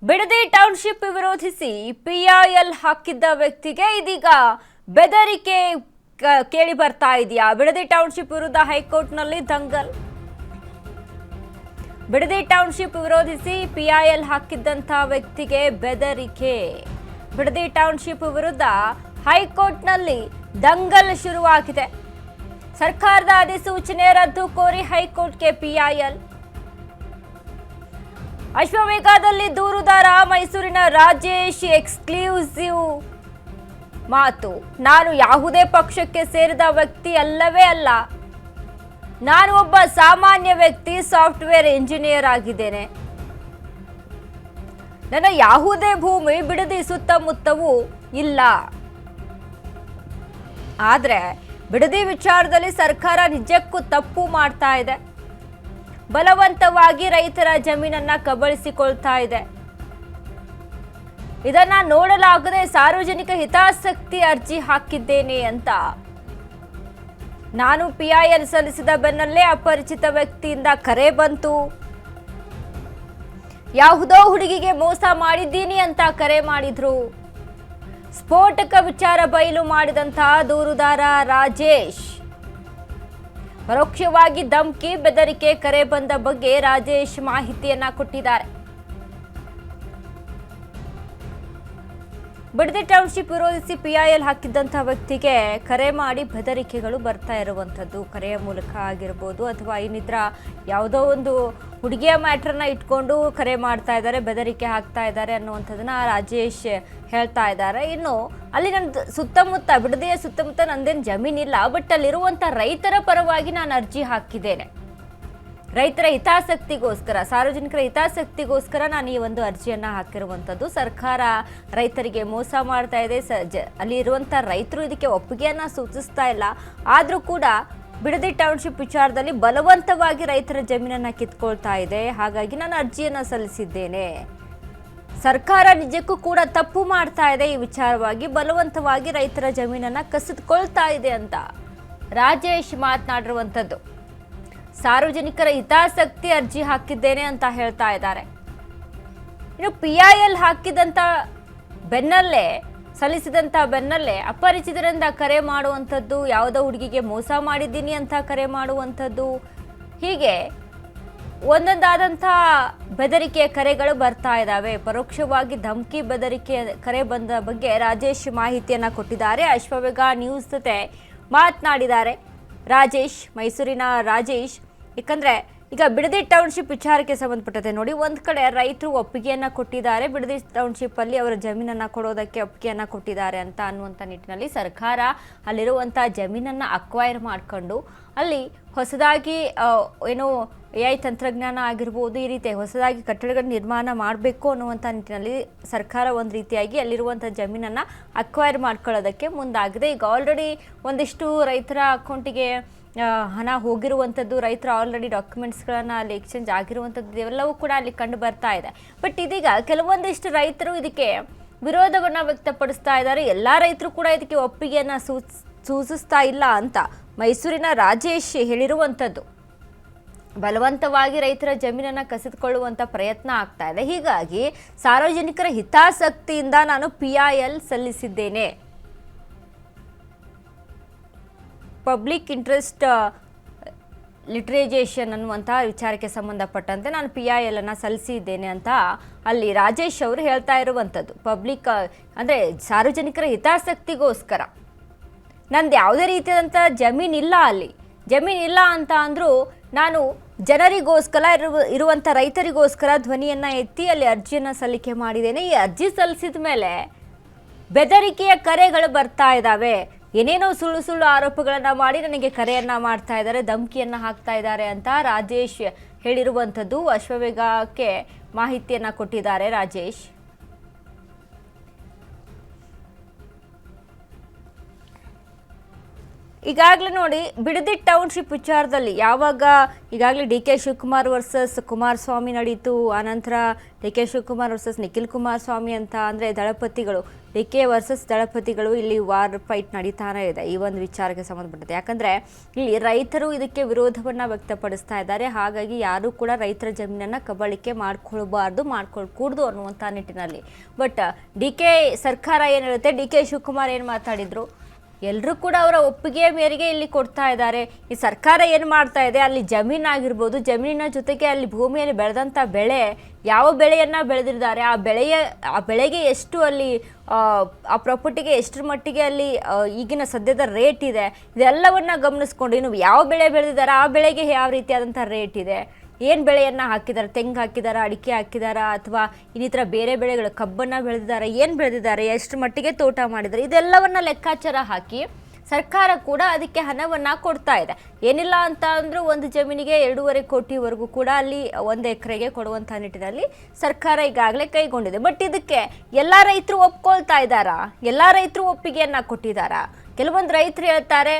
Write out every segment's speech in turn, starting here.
Bidadi township ವಿರೋಧಿಸಿ PIL ಹಾಕಿದ್ದ ವ್ಯಕ್ತಿಗೆ ಇದೀಗ ಬೆದರಿಕೆ ಕೇಳಿ ಬರ್ತಾ ಇದೆಯಾ? ಬಿಡದಿ ಟೌನ್ಶಿಪ್ ವಿರುದ್ಧ ಹೈಕೋರ್ಟ್ನಲ್ಲಿ ದಂಗಲ್. ಬಿಡದಿ ಟೌನ್ಶಿಪ್ ವಿರೋಧಿಸಿ ಪಿಐಎಲ್ ಹಾಕಿದ್ದಂತ ವ್ಯಕ್ತಿಗೆ ಬೆದರಿಕೆ. ಬಿಡದಿ ಟೌನ್ಶಿಪ್ ವಿರುದ್ಧ ಹೈಕೋರ್ಟ್ನಲ್ಲಿ ದಂಗಲ್ ಶುರುವಾಗಿದೆ. ಸರ್ಕಾರದ ಅಧಿಸೂಚನೆ ರದ್ದು ಕೋರಿ ಹೈಕೋರ್ಟ್ಗೆ ಪಿಐಎಲ್. ಅಶ್ವವೇಗದಲ್ಲಿ ದೂರುದಾರ ಮೈಸೂರಿನ ರಾಜೇಶ್ ಎಕ್ಸ್ಕ್ಲೂಸಿವ್ ಮಾತು. ನಾನು ಯಾವುದೇ ಪಕ್ಷಕ್ಕೆ ಸೇರಿದ ವ್ಯಕ್ತಿ ಅಲ್ಲವೇ ಅಲ್ಲ. ನಾನು ಒಬ್ಬ ಸಾಮಾನ್ಯ ವ್ಯಕ್ತಿ, ಸಾಫ್ಟ್ವೇರ್ ಇಂಜಿನಿಯರ್ ಆಗಿದ್ದೇನೆ. ನನ್ನ ಯಾವುದೇ ಭೂಮಿ ಬಿಡದಿ ಸುತ್ತಮುತ್ತವೂ ಇಲ್ಲ. ಆದ್ರೆ ಬಿಡದಿ ವಿಚಾರದಲ್ಲಿ ಸರ್ಕಾರ ನಿಜಕ್ಕೂ ತಪ್ಪು ಮಾಡ್ತಾ ಇದೆ. ಬಲವಂತವಾಗಿ ರೈತರ ಜಮೀನನ್ನ ಕಬಳಿಸಿಕೊಳ್ತಾ ಇದೆ. ಇದನ್ನ ನೋಡಲಾಗದೆ ಸಾರ್ವಜನಿಕ ಹಿತಾಸಕ್ತಿ ಅರ್ಜಿ ಹಾಕಿದ್ದೇನೆ ಅಂತ. ನಾನು ಪಿಐಎಲ್ ಸಲ್ಲಿಸಿದ ಬೆನ್ನಲ್ಲೇ ಅಪರಿಚಿತ ವ್ಯಕ್ತಿಯಿಂದ ಕರೆ ಬಂತು. ಯಾವುದೋ ಹುಡುಗಿಗೆ ಮೋಸ ಮಾಡಿದ್ದೀನಿ ಅಂತ ಕರೆ ಮಾಡಿದ್ರು. ಸ್ಫೋಟಕ ವಿಚಾರ ಬಯಲು ಮಾಡಿದಂತಹ ದೂರುದಾರ ರಾಜೇಶ್ ಪರೋಕ್ಷವಾಗಿ ಧಮಕಿ, ಬೆದರಿಕೆ, ಕರೆ ಬಂದ ಬಗ್ಗೆ ರಾಜೇಶ್ ಮಾಹಿತಿಯನ್ನ ಕೊಟ್ಟಿದ್ದಾರೆ. ಬಿಡದಿ ಟೌನ್ಶಿಪ್ ವಿರೋಧಿಸಿ ಪಿಐಎಲ್ ಹಾಕಿದ್ದಂತಹ ವ್ಯಕ್ತಿಗೆ ಕರೆ ಮಾಡಿ ಬೆದರಿಕೆಗಳು ಬರ್ತಾ ಇರುವಂಥದ್ದು. ಕರೆಯ ಮೂಲಕ ಆಗಿರ್ಬೋದು ಅಥವಾ ಇನ್ನಿತರ ಯಾವುದೋ ಒಂದು ಹುಡುಗಿಯ ಮ್ಯಾಟ್ರನ್ನ ಇಟ್ಕೊಂಡು ಕರೆ ಮಾಡ್ತಾ ಇದ್ದಾರೆ, ಬೆದರಿಕೆ ಹಾಕ್ತಾ ಇದ್ದಾರೆ ಅನ್ನುವಂಥದ್ದನ್ನ ರಾಜೇಶ್ ಹೇಳ್ತಾ ಇದ್ದಾರೆ. ಇನ್ನು ಅಲ್ಲಿ ನನ್ನ ಸುತ್ತಮುತ್ತ, ಬಿಡದಿಯ ಸುತ್ತಮುತ್ತ ನಂದೇನು ಜಮೀನಿಲ್ಲ, ಬಟ್ ಅಲ್ಲಿರುವಂಥ ರೈತರ ಪರವಾಗಿ ನಾನು ಅರ್ಜಿ ಹಾಕಿದ್ದೇನೆ. ರೈತರ ಹಿತಾಸಕ್ತಿಗೋಸ್ಕರ, ಸಾರ್ವಜನಿಕರ ಹಿತಾಸಕ್ತಿಗೋಸ್ಕರ ನಾನು ಈ ಒಂದು ಅರ್ಜಿಯನ್ನು ಹಾಕಿರುವಂಥದ್ದು. ಸರ್ಕಾರ ರೈತರಿಗೆ ಮೋಸ ಮಾಡ್ತಾ ಇದೆ. ಅಲ್ಲಿ ಇರುವಂಥ ರೈತರು ಇದಕ್ಕೆ ಒಪ್ಪಿಗೆಯನ್ನು ಸೂಚಿಸ್ತಾ ಇಲ್ಲ. ಆದರೂ ಕೂಡ ಬಿಡದಿ ಟೌನ್ಶಿಪ್ ವಿಚಾರದಲ್ಲಿ ಬಲವಂತವಾಗಿ ರೈತರ ಜಮೀನನ್ನು ಕಿತ್ಕೊಳ್ತಾ ಇದೆ. ಹಾಗಾಗಿ ನಾನು ಅರ್ಜಿಯನ್ನು ಸಲ್ಲಿಸಿದ್ದೇನೆ. ಸರ್ಕಾರ ನಿಜಕ್ಕೂ ಕೂಡ ತಪ್ಪು ಮಾಡ್ತಾ ಇದೆ. ಈ ವಿಚಾರವಾಗಿ ಬಲವಂತವಾಗಿ ರೈತರ ಜಮೀನನ್ನು ಕಸಿದುಕೊಳ್ತಾ ಇದೆ ಅಂತ ರಾಜೇಶ್ ಮಾತನಾಡಿರುವಂಥದ್ದು. ಸಾರ್ವಜನಿಕರ ಹಿತಾಸಕ್ತಿ ಅರ್ಜಿ ಹಾಕಿದ್ದೇನೆ ಅಂತ ಹೇಳ್ತಾ ಇದ್ದಾರೆ. ಇನ್ನು ಪಿಐಎಲ್ ಹಾಕಿದಂತ ಬೆನ್ನಲ್ಲೇ, ಸಲ್ಲಿಸಿದಂತ ಬೆನ್ನಲ್ಲೇ ಅಪರಿಚಿತರಿಂದ ಕರೆ ಮಾಡುವಂಥದ್ದು, ಯಾವುದೋ ಹುಡುಗಿಗೆ ಮೋಸ ಮಾಡಿದ್ದೀನಿ ಅಂತ ಕರೆ ಮಾಡುವಂಥದ್ದು, ಹೀಗೆ ಒಂದೊಂದಾದಂಥ ಬೆದರಿಕೆ ಕರೆಗಳು ಬರ್ತಾ ಇದ್ದಾವೆ. ಪರೋಕ್ಷವಾಗಿ ಧಮಕಿ, ಬೆದರಿಕೆ ಕರೆ ಬಂದ ಬಗ್ಗೆ ರಾಜೇಶ್ ಮಾಹಿತಿಯನ್ನ ಕೊಟ್ಟಿದ್ದಾರೆ. ಅಶ್ವವೇಗ ನ್ಯೂಸ್ ಜೊತೆ ಮಾತನಾಡಿದ್ದಾರೆ ರಾಜೇಶ್, ಮೈಸೂರಿನ ರಾಜೇಶ್. ಯಾಕಂದ್ರೆ ಈಗ ಬಿಡದಿ ಟೌನ್ಶಿಪ್ ವಿಚಾರಕ್ಕೆ ಸಂಬಂಧಪಟ್ಟಂತೆ ನೋಡಿ, ಒಂದು ಕಡೆ ರೈತರು ಒಪ್ಪಿಗೆಯನ್ನು ಕೊಟ್ಟಿದ್ದಾರೆ, ಬಿಡದಿ ಟೌನ್ಶಿಪ್ ಅಲ್ಲಿ ಅವರ ಜಮೀನನ್ನು ಕೊಡೋದಕ್ಕೆ ಒಪ್ಪಿಗೆಯನ್ನು ಕೊಟ್ಟಿದ್ದಾರೆ ಅಂತ ಅನ್ನುವಂಥ ನಿಟ್ಟಿನಲ್ಲಿ ಸರ್ಕಾರ ಅಲ್ಲಿರುವಂಥ ಜಮೀನನ್ನು ಅಕ್ವೈರ್ ಮಾಡಿಕೊಂಡು ಅಲ್ಲಿ ಹೊಸದಾಗಿ ಏನು AI ತಂತ್ರಜ್ಞಾನ ಆಗಿರ್ಬೋದು, ಈ ರೀತಿ ಹೊಸದಾಗಿ ಕಟ್ಟಡಗಳ ನಿರ್ಮಾಣ ಮಾಡಬೇಕು ಅನ್ನುವಂಥ ನಿಟ್ಟಿನಲ್ಲಿ ಸರ್ಕಾರ ಒಂದು ರೀತಿಯಾಗಿ ಅಲ್ಲಿರುವಂಥ ಜಮೀನನ್ನು ಅಕ್ವೈರ್ ಮಾಡ್ಕೊಳ್ಳೋದಕ್ಕೆ ಮುಂದಾಗಿದೆ. ಈಗ ಆಲ್ರೆಡಿ ಒಂದಿಷ್ಟು ರೈತರ ಅಕೌಂಟಿಗೆ ಹಣ ಹೋಗಿರುವಂಥದ್ದು, ರೈತರ ಆಲ್ರೆಡಿ ಡಾಕ್ಯುಮೆಂಟ್ಸ್ಗಳನ್ನು ಅಲ್ಲಿ ಎಕ್ಸ್ಚೇಂಜ್ ಆಗಿರುವಂಥದ್ದು ಇವೆಲ್ಲವೂ ಕೂಡ ಅಲ್ಲಿ ಕಂಡು ಬರ್ತಾ ಇದೆ. ಬಟ್ ಇದೀಗ ಕೆಲವೊಂದಿಷ್ಟು ರೈತರು ಇದಕ್ಕೆ ವಿರೋಧವನ್ನು ವ್ಯಕ್ತಪಡಿಸ್ತಾ ಇದ್ದಾರೆ. ಎಲ್ಲ ರೈತರು ಕೂಡ ಇದಕ್ಕೆ ಒಪ್ಪಿಗೆಯನ್ನು ಸೂಚಿಸ್ತಾ ಇಲ್ಲ ಅಂತ ಮೈಸೂರಿನ ರಾಜೇಶ್ ಹೇಳಿರುವಂಥದ್ದು. ಬಲವಂತವಾಗಿ ರೈತರ ಜಮೀನನ್ನು ಕಸಿದುಕೊಳ್ಳುವಂಥ ಪ್ರಯತ್ನ ಆಗ್ತಾ ಇದೆ. ಹೀಗಾಗಿ ಸಾರ್ವಜನಿಕರ ಹಿತಾಸಕ್ತಿಯಿಂದ ನಾನು ಪಿಐಎಲ್ ಸಲ್ಲಿಸಿದ್ದೇನೆ. ಪಬ್ಲಿಕ್ ಇಂಟ್ರೆಸ್ಟ್ ಲಿಟ್ರೇಜೇಷನ್ ಅನ್ನುವಂಥ ವಿಚಾರಕ್ಕೆ ಸಂಬಂಧಪಟ್ಟಂತೆ ನಾನು ಪಿಐಎಲ್ ಅನ್ನು ಸಲ್ಲಿಸಿದ್ದೇನೆ ಅಂತ ಅಲ್ಲಿ ರಾಜೇಶ್ ಅವರು ಹೇಳ್ತಾ ಇರುವಂಥದ್ದು. ಪಬ್ಲಿಕ್ ಅಂದರೆ ಸಾರ್ವಜನಿಕರ ಹಿತಾಸಕ್ತಿಗೋಸ್ಕರ ನಂದು ಯಾವುದೇ ರೀತಿಯಾದಂಥ ಜಮೀನಿಲ್ಲ, ಅಲ್ಲಿ ಜಮೀನಿಲ್ಲ ಅಂತ ಅಂದರೂ ನಾನು ಜನರಿಗೋಸ್ಕರ ಇರುವಂಥ ರೈತರಿಗೋಸ್ಕರ ಧ್ವನಿಯನ್ನು ಎತ್ತಿ ಅಲ್ಲಿ ಅರ್ಜಿಯನ್ನು ಸಲ್ಲಿಕೆ ಮಾಡಿದ್ದೇನೆ. ಈ ಅರ್ಜಿ ಸಲ್ಲಿಸಿದ ಮೇಲೆ ಬೆದರಿಕೆಯ ಕರೆಗಳು ಬರ್ತಾ ಇದ್ದಾವೆ. ಏನೇನೋ ಸುಳ್ಳು ಸುಳ್ಳು ಆರೋಪಗಳನ್ನು ಮಾಡಿ ನನಗೆ ಕರೆಯನ್ನು ಮಾಡ್ತಾ ಇದ್ದಾರೆ, ಧಮಕಿಯನ್ನು ಹಾಕ್ತಾ ಇದ್ದಾರೆ ಅಂತ ರಾಜೇಶ್ ಹೇಳಿರುವಂಥದ್ದು. ಅಶ್ವವೇಗಕ್ಕೆ ಮಾಹಿತಿಯನ್ನು ಕೊಟ್ಟಿದ್ದಾರೆ ರಾಜೇಶ್. ಈಗಾಗಲೇ ನೋಡಿ ಬಿಡದಿ ಟೌನ್ಶಿಪ್ ವಿಚಾರದಲ್ಲಿ ಯಾವಾಗ ಈಗಾಗಲೇ D K Shivakumar versus Kumaraswamy ನಡೀತು, ಆನಂತರ D K Shivakumar versus Nikhil Kumaraswamy ಅಂತ ಅಂದರೆ ದಳಪತಿಗಳು, ಡಿ ಕೆ ವರ್ಸಸ್ ದಳಪತಿಗಳು ಇಲ್ಲಿ ವಾರ್ ಫೈಟ್ ನಡೀತಾನೆ ಇದೆ ಈ ಒಂದು ವಿಚಾರಕ್ಕೆ ಸಂಬಂಧಪಟ್ಟಂತೆ. ಯಾಕಂದರೆ ಇಲ್ಲಿ ರೈತರು ಇದಕ್ಕೆ ವಿರೋಧವನ್ನು ವ್ಯಕ್ತಪಡಿಸ್ತಾ ಇದ್ದಾರೆ. ಹಾಗಾಗಿ ಯಾರೂ ಕೂಡ ರೈತರ ಜಮೀನನ್ನು ಕಬಳಿಕೆ ಮಾಡ್ಕೊಳ್ಕೂಡ್ದು ಅನ್ನುವಂಥ ನಿಟ್ಟಿನಲ್ಲಿ. ಬಟ್ ಡಿ ಕೆ ಸರ್ಕಾರ ಏನು ಹೇಳುತ್ತೆ, ಡಿ ಕೆ ಶಿವಕುಮಾರ್ ಏನು ಮಾತಾಡಿದ್ರು, ಎಲ್ಲರೂ ಕೂಡ ಅವರ ಒಪ್ಪಿಗೆಯ ಮೇರೆಗೆ ಇಲ್ಲಿ ಕೊಡ್ತಾ ಇದ್ದಾರೆ. ಈ ಸರ್ಕಾರ ಏನು ಮಾಡ್ತಾ ಇದೆ, ಅಲ್ಲಿ ಜಮೀನಾಗಿರ್ಬೋದು, ಜಮೀನಿನ ಜೊತೆಗೆ ಅಲ್ಲಿ ಭೂಮಿಯಲ್ಲಿ ಬೆಳೆದಂಥ ಬೆಳೆ, ಯಾವ ಬೆಳೆಯನ್ನು ಬೆಳೆದಿದ್ದಾರೆ, ಆ ಬೆಳೆಗೆ ಎಷ್ಟು ಅಲ್ಲಿ ಆ ಪ್ರಾಪರ್ಟಿಗೆ ಎಷ್ಟರ ಮಟ್ಟಿಗೆ ಅಲ್ಲಿ ಈಗಿನ ಸದ್ಯದ ರೇಟ್ ಇದೆ, ಇದೆಲ್ಲವನ್ನು ಗಮನಿಸ್ಕೊಂಡು ಇನ್ನು ಯಾವ ಬೆಳೆ ಬೆಳೆದಿದ್ದಾರೆ ಆ ಬೆಳೆಗೆ ಯಾವ ರೀತಿಯಾದಂಥ ರೇಟ್ ಇದೆ, ಏನು ಬೆಳೆಯನ್ನು ಹಾಕಿದ್ದಾರೆ, ತೆಂಗು ಹಾಕಿದಾರ, ಅಡಿಕೆ ಹಾಕಿದಾರ, ಅಥವಾ ಇನ್ನಿತರ ಬೇರೆ ಬೆಳೆಗಳು, ಕಬ್ಬನ್ನು ಬೆಳೆದಿದ್ದಾರೆ, ಏನು ಬೆಳೆದಿದ್ದಾರೆ, ಎಷ್ಟು ಮಟ್ಟಿಗೆ ತೋಟ ಮಾಡಿದ್ದಾರೆ, ಇದೆಲ್ಲವನ್ನು ಲೆಕ್ಕಾಚಾರ ಹಾಕಿ ಸರ್ಕಾರ ಕೂಡ ಅದಕ್ಕೆ ಹಣವನ್ನು ಕೊಡ್ತಾ ಇದೆ. ಏನಿಲ್ಲ ಅಂತ ಅಂದರೂ ಒಂದು ಜಮೀನಿಗೆ 2.5 ಕೋಟಿವರೆಗೂ ಕೂಡ ಅಲ್ಲಿ 1 ಎಕರೆಗೆ ಕೊಡುವಂಥ ನಿಟ್ಟಿನಲ್ಲಿ ಸರ್ಕಾರ ಈಗಾಗಲೇ ಕೈಗೊಂಡಿದೆ. ಬಟ್ ಇದಕ್ಕೆ ಎಲ್ಲ ರೈತರು ಒಪ್ಕೊಳ್ತಾ ಇದ್ದಾರಾ? ಎಲ್ಲ ರೈತರು ಒಪ್ಪಿಗೆಯನ್ನು ಕೊಟ್ಟಿದ್ದಾರಾ? ಕೆಲವೊಂದು ರೈತರು ಹೇಳ್ತಾರೆ,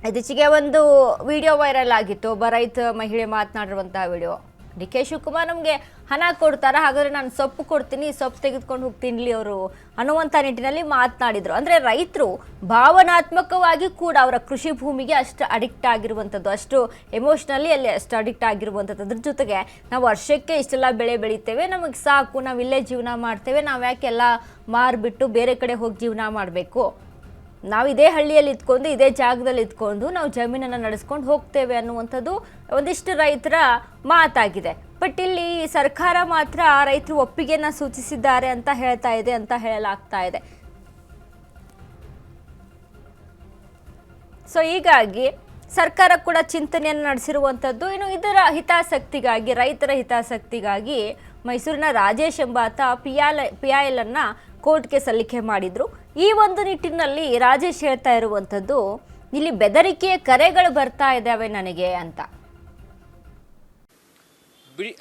ಇತ್ತೀಚೆಗೆ ಒಂದು ವಿಡಿಯೋ ವೈರಲ್ ಆಗಿತ್ತು, ಒಬ್ಬ ರೈತ ಮಹಿಳೆ ಮಾತನಾಡಿರುವಂತಹ ವಿಡಿಯೋ, ಡಿ ಕೆ ಶಿವಕುಮಾರ್ ನಮಗೆ ಹಣ ಕೊಡ್ತಾರ, ಹಾಗಾದರೆ ನಾನು ಸೊಪ್ಪು ಕೊಡ್ತೀನಿ, ಸೊಪ್ಪು ತೆಗೆದುಕೊಂಡು ಹೋಗ್ತೀನಿ ಅವರು ಅನ್ನುವಂಥ ನಿಟ್ಟಿನಲ್ಲಿ ಮಾತನಾಡಿದರು. ಅಂದರೆ ರೈತರು ಭಾವನಾತ್ಮಕವಾಗಿ ಕೂಡ ಅವರ ಕೃಷಿ ಭೂಮಿಗೆ ಅಷ್ಟು ಅಡಿಕ್ಟ್ ಆಗಿರುವಂಥದ್ದು, ಅಷ್ಟು ಎಮೋಷ್ನಲಿ ಅಲ್ಲಿ ಅಷ್ಟು ಅಡಿಕ್ಟ್ ಆಗಿರುವಂಥದ್ದು. ಅದ್ರ ಜೊತೆಗೆ ನಾವು ವರ್ಷಕ್ಕೆ ಇಷ್ಟೆಲ್ಲ ಬೆಳೆ ಬೆಳಿತೇವೆ, ನಮಗೆ ಸಾಕು, ನಾವು ಇಲ್ಲೇ ಜೀವನ ಮಾಡ್ತೇವೆ, ನಾವು ಯಾಕೆಲ್ಲ ಮಾರಿಬಿಟ್ಟು ಬೇರೆ ಕಡೆ ಹೋಗಿ ಜೀವನ ಮಾಡಬೇಕು, ನಾವು ಇದೇ ಹಳ್ಳಿಯಲ್ಲಿ ಇದ್ಕೊಂಡು ಇದೇ ಜಾಗದಲ್ಲಿ ಇದ್ಕೊಂಡು ನಾವು ಜಮೀನನ್ನು ನಡೆಸ್ಕೊಂಡು ಹೋಗ್ತೇವೆ ಅನ್ನುವಂಥದ್ದು ಒಂದಿಷ್ಟು ರೈತರ ಮಾತಾಗಿದೆ. ಬಟ್ ಇಲ್ಲಿ ಸರ್ಕಾರ ಮಾತ್ರ ರೈತರು ಒಪ್ಪಿಗೆಯನ್ನು ಸೂಚಿಸಿದ್ದಾರೆ ಅಂತ ಹೇಳ್ತಾ ಇದೆ ಅಂತ ಹೇಳಲಾಗ್ತಾ ಇದೆ. ಸೊ ಹೀಗಾಗಿ ಸರ್ಕಾರ ಕೂಡ ಚಿಂತನೆಯನ್ನು ನಡೆಸಿರುವಂಥದ್ದು. ಇನ್ನು ಇದರ ಹಿತಾಸಕ್ತಿಗಾಗಿ, ರೈತರ ಹಿತಾಸಕ್ತಿಗಾಗಿ ಮೈಸೂರಿನ ರಾಜೇಶ್ ಎಂಬಾತ PIL ಅನ್ನು ಕೋರ್ಟ್ಗೆ ಸಲ್ಲಿಕೆ ಮಾಡಿದ್ರು. ಈ ಒಂದು ನಿಟ್ಟಿನಲ್ಲಿ ರಾಜೇಶ್ ಹೇಳ್ತಾ ಇರುವಂಥದ್ದು, ಇಲ್ಲಿ ಬೆದರಿಕೆಯ ಕರೆಗಳು ಬರ್ತಾ ಇದ್ದಾವೆ ನನಗೆ ಅಂತ.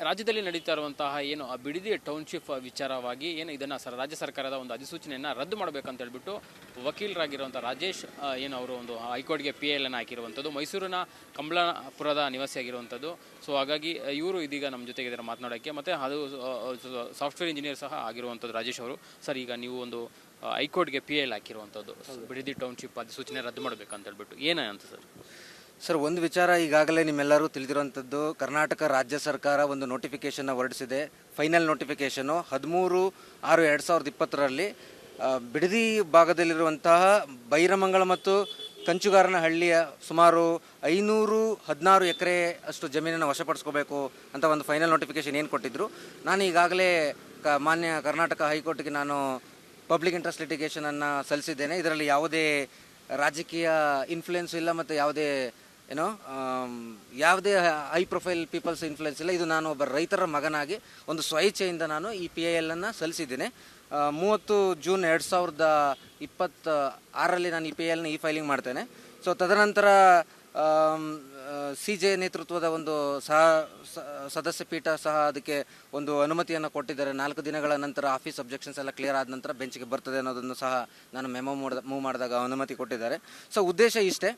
ರಾಜ್ಯದಲ್ಲಿ ನಡೀತಾ ಇರುವಂತಹ ಏನು ಬಿಡದಿ ಟೌನ್ಶಿಪ್ ವಿಚಾರವಾಗಿ ಏನು ಇದನ್ನು ರಾಜ್ಯ ಸರ್ಕಾರದ ಒಂದು ಅಧಿಸೂಚನೆಯನ್ನು ರದ್ದು ಮಾಡಬೇಕಂತ ಹೇಳ್ಬಿಟ್ಟು ವಕೀಲರಾಗಿರುವಂಥ ರಾಜೇಶ್ ಏನು ಅವರು ಒಂದು ಹೈಕೋರ್ಟ್ಗೆ PIL ಅನ್ನು ಹಾಕಿರುವಂಥದ್ದು, ಮೈಸೂರಿನ ಕಂಬಳಾಪುರದ ನಿವಾಸಿಯಾಗಿರುವಂಥದ್ದು. ಸೊ ಹಾಗಾಗಿ ಇವರು ಇದೀಗ ನಮ್ಮ ಜೊತೆಗೆ ಇದನ್ನು ಮಾತನಾಡೋಕ್ಕೆ, ಮತ್ತು ಅದು ಸಾಫ್ಟ್ವೇರ್ ಇಂಜಿನಿಯರ್ ಸಹ ಆಗಿರುವಂಥದ್ದು ರಾಜೇಶ್ ಅವರು. ಸರ್, ಈಗ ನೀವು ಒಂದು ಹೈಕೋರ್ಟ್ಗೆ PIL ಹಾಕಿರುವಂಥದ್ದು, ಬಿಡದಿ ಟೌನ್ಶಿಪ್ ಅಧಿಸೂಚನೆ ರದ್ದು ಮಾಡಬೇಕಂತ ಹೇಳ್ಬಿಟ್ಟು ಏನಂತ ಸರ್? ಒಂದು ವಿಚಾರ ಈಗಾಗಲೇ ನಿಮ್ಮೆಲ್ಲರೂ ತಿಳಿದಿರುವಂಥದ್ದು, ಕರ್ನಾಟಕ ರಾಜ್ಯ ಸರ್ಕಾರ ಒಂದು ನೋಟಿಫಿಕೇಷನ್ನ ಹೊರಡಿಸಿದೆ. ಫೈನಲ್ ನೋಟಿಫಿಕೇಷನು 13/6/2020ರಲ್ಲಿ ಬಿಡದಿ ಭಾಗದಲ್ಲಿರುವಂತಹ ಬೈರಮಂಗಲ ಮತ್ತು ಕಂಚುಗಾರನಹಳ್ಳಿಯ ಸುಮಾರು 516 ಎಕರೆ ಅಷ್ಟು ಜಮೀನನ್ನು ವಶಪಡಿಸ್ಕೋಬೇಕು ಅಂತ ಒಂದು ಫೈನಲ್ ನೋಟಿಫಿಕೇಷನ್ ಏನು ಕೊಟ್ಟಿದ್ದರು. ನಾನು ಈಗಾಗಲೇ ಮಾನ್ಯ ಕರ್ನಾಟಕ ಹೈಕೋರ್ಟ್ಗೆ ನಾನು ಪಬ್ಲಿಕ್ ಇಂಟ್ರೆಸ್ಟ್ ಲಿಟಿಗೇಷನನ್ನು ಸಲ್ಲಿಸಿದ್ದೇನೆ. ಇದರಲ್ಲಿ ಯಾವುದೇ ರಾಜಕೀಯ ಇನ್ಫ್ಲುಯೆನ್ಸ್ ಇಲ್ಲ ಮತ್ತು ಯಾವುದೇ ಹೈ ಪ್ರೊಫೈಲ್ ಪೀಪಲ್ಸ್ ಇನ್ಫ್ಲುಯೆನ್ಸ್ ಇಲ್ಲ. ಇದು ನಾನು ಒಬ್ಬ ರೈತರ ಮಗನಾಗಿ ಒಂದು ಸ್ವಇಚ್ಛೆಯಿಂದ ನಾನು ಈ PIL ಅನ್ನು ಸಲ್ಲಿಸಿದ್ದೇನೆ. 30 ಜೂನ್ 2026ರಲ್ಲಿ ನಾನು ಈ PIL ನ ಫೈಲಿಂಗ್ ಮಾಡ್ತೇನೆ. ಸೊ ತದನಂತರ CJ ನೇತೃತ್ವದ ಒಂದು ಸದಸ್ಯ ಪೀಠ ಸಹ ಅದಕ್ಕೆ ಒಂದು ಅನುಮತಿಯನ್ನು ಕೊಟ್ಟಿದ್ದಾರೆ. 4 ದಿನಗಳ ನಂತರ ಆಫೀಸ್ ಅಬ್ಜೆಕ್ಷನ್ಸ್ ಎಲ್ಲ ಕ್ಲಿಯರ್ ಆದ ನಂತರ ಬೆಂಚ್ಗೆ ಬರ್ತದೆ ಅನ್ನೋದನ್ನು ಸಹ ನಾನು ಮೂವ್ ಮಾಡಿದಾಗ ಅನುಮತಿ ಕೊಟ್ಟಿದ್ದಾರೆ. ಸೊ ಉದ್ದೇಶ ಇಷ್ಟೇ,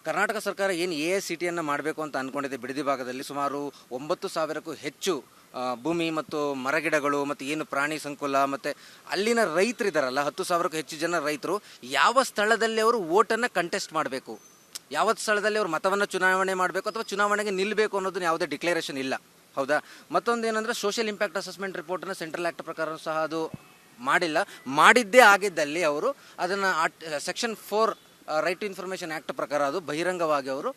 ಕರ್ನಾಟಕ ಸರ್ಕಾರ ಏನು AICTಯನ್ನು ಮಾಡಬೇಕು ಅಂತ ಅಂದ್ಕೊಂಡಿದೆ, ಬಿಡದಿ ಭಾಗದಲ್ಲಿ ಸುಮಾರು 9,000ಕ್ಕೂ ಹೆಚ್ಚು ಭೂಮಿ ಮತ್ತು ಮರಗಿಡಗಳು ಮತ್ತು ಏನು ಪ್ರಾಣಿ ಸಂಕುಲ ಮತ್ತು ಅಲ್ಲಿನ ರೈತರಿದ್ದಾರಲ್ಲ 10,000ಕ್ಕೂ ಹೆಚ್ಚು ಜನ ರೈತರು ಯಾವ ಸ್ಥಳದಲ್ಲಿ ಅವರು ವೋಟನ್ನು ಕಂಟೆಸ್ಟ್ ಮಾಡಬೇಕು, ಯಾವ ಸ್ಥಳದಲ್ಲಿ ಅವರು ಮತವನ್ನು ಚುನಾವಣೆ ಮಾಡಬೇಕು ಅಥವಾ ಚುನಾವಣೆಗೆ ನಿಲ್ಲಬೇಕು ಅನ್ನೋದನ್ನ ಯಾವುದೇ ಡಿಕ್ಲೇರೇಷನ್ ಇಲ್ಲ. ಹೌದಾ? ಮತ್ತೊಂದು ಏನಂದರೆ ಸೋಷಿಯಲ್ ಇಂಪ್ಯಾಕ್ಟ್ ಅಸೆಸ್ಮೆಂಟ್ ರಿಪೋರ್ಟನ್ನು ಸೆಂಟ್ರಲ್ ಆ್ಯಕ್ಟ್ ಪ್ರಕಾರ ಸಹ ಅದು ಮಾಡಿದ್ದೇ ಆಗಿದ್ದಲ್ಲಿ ಅವರು ಅದನ್ನು section 4 right to information act ಪ್ರಕಾರ ಅದು ಬಹಿರಂಗವಾಗಿ ಅವರು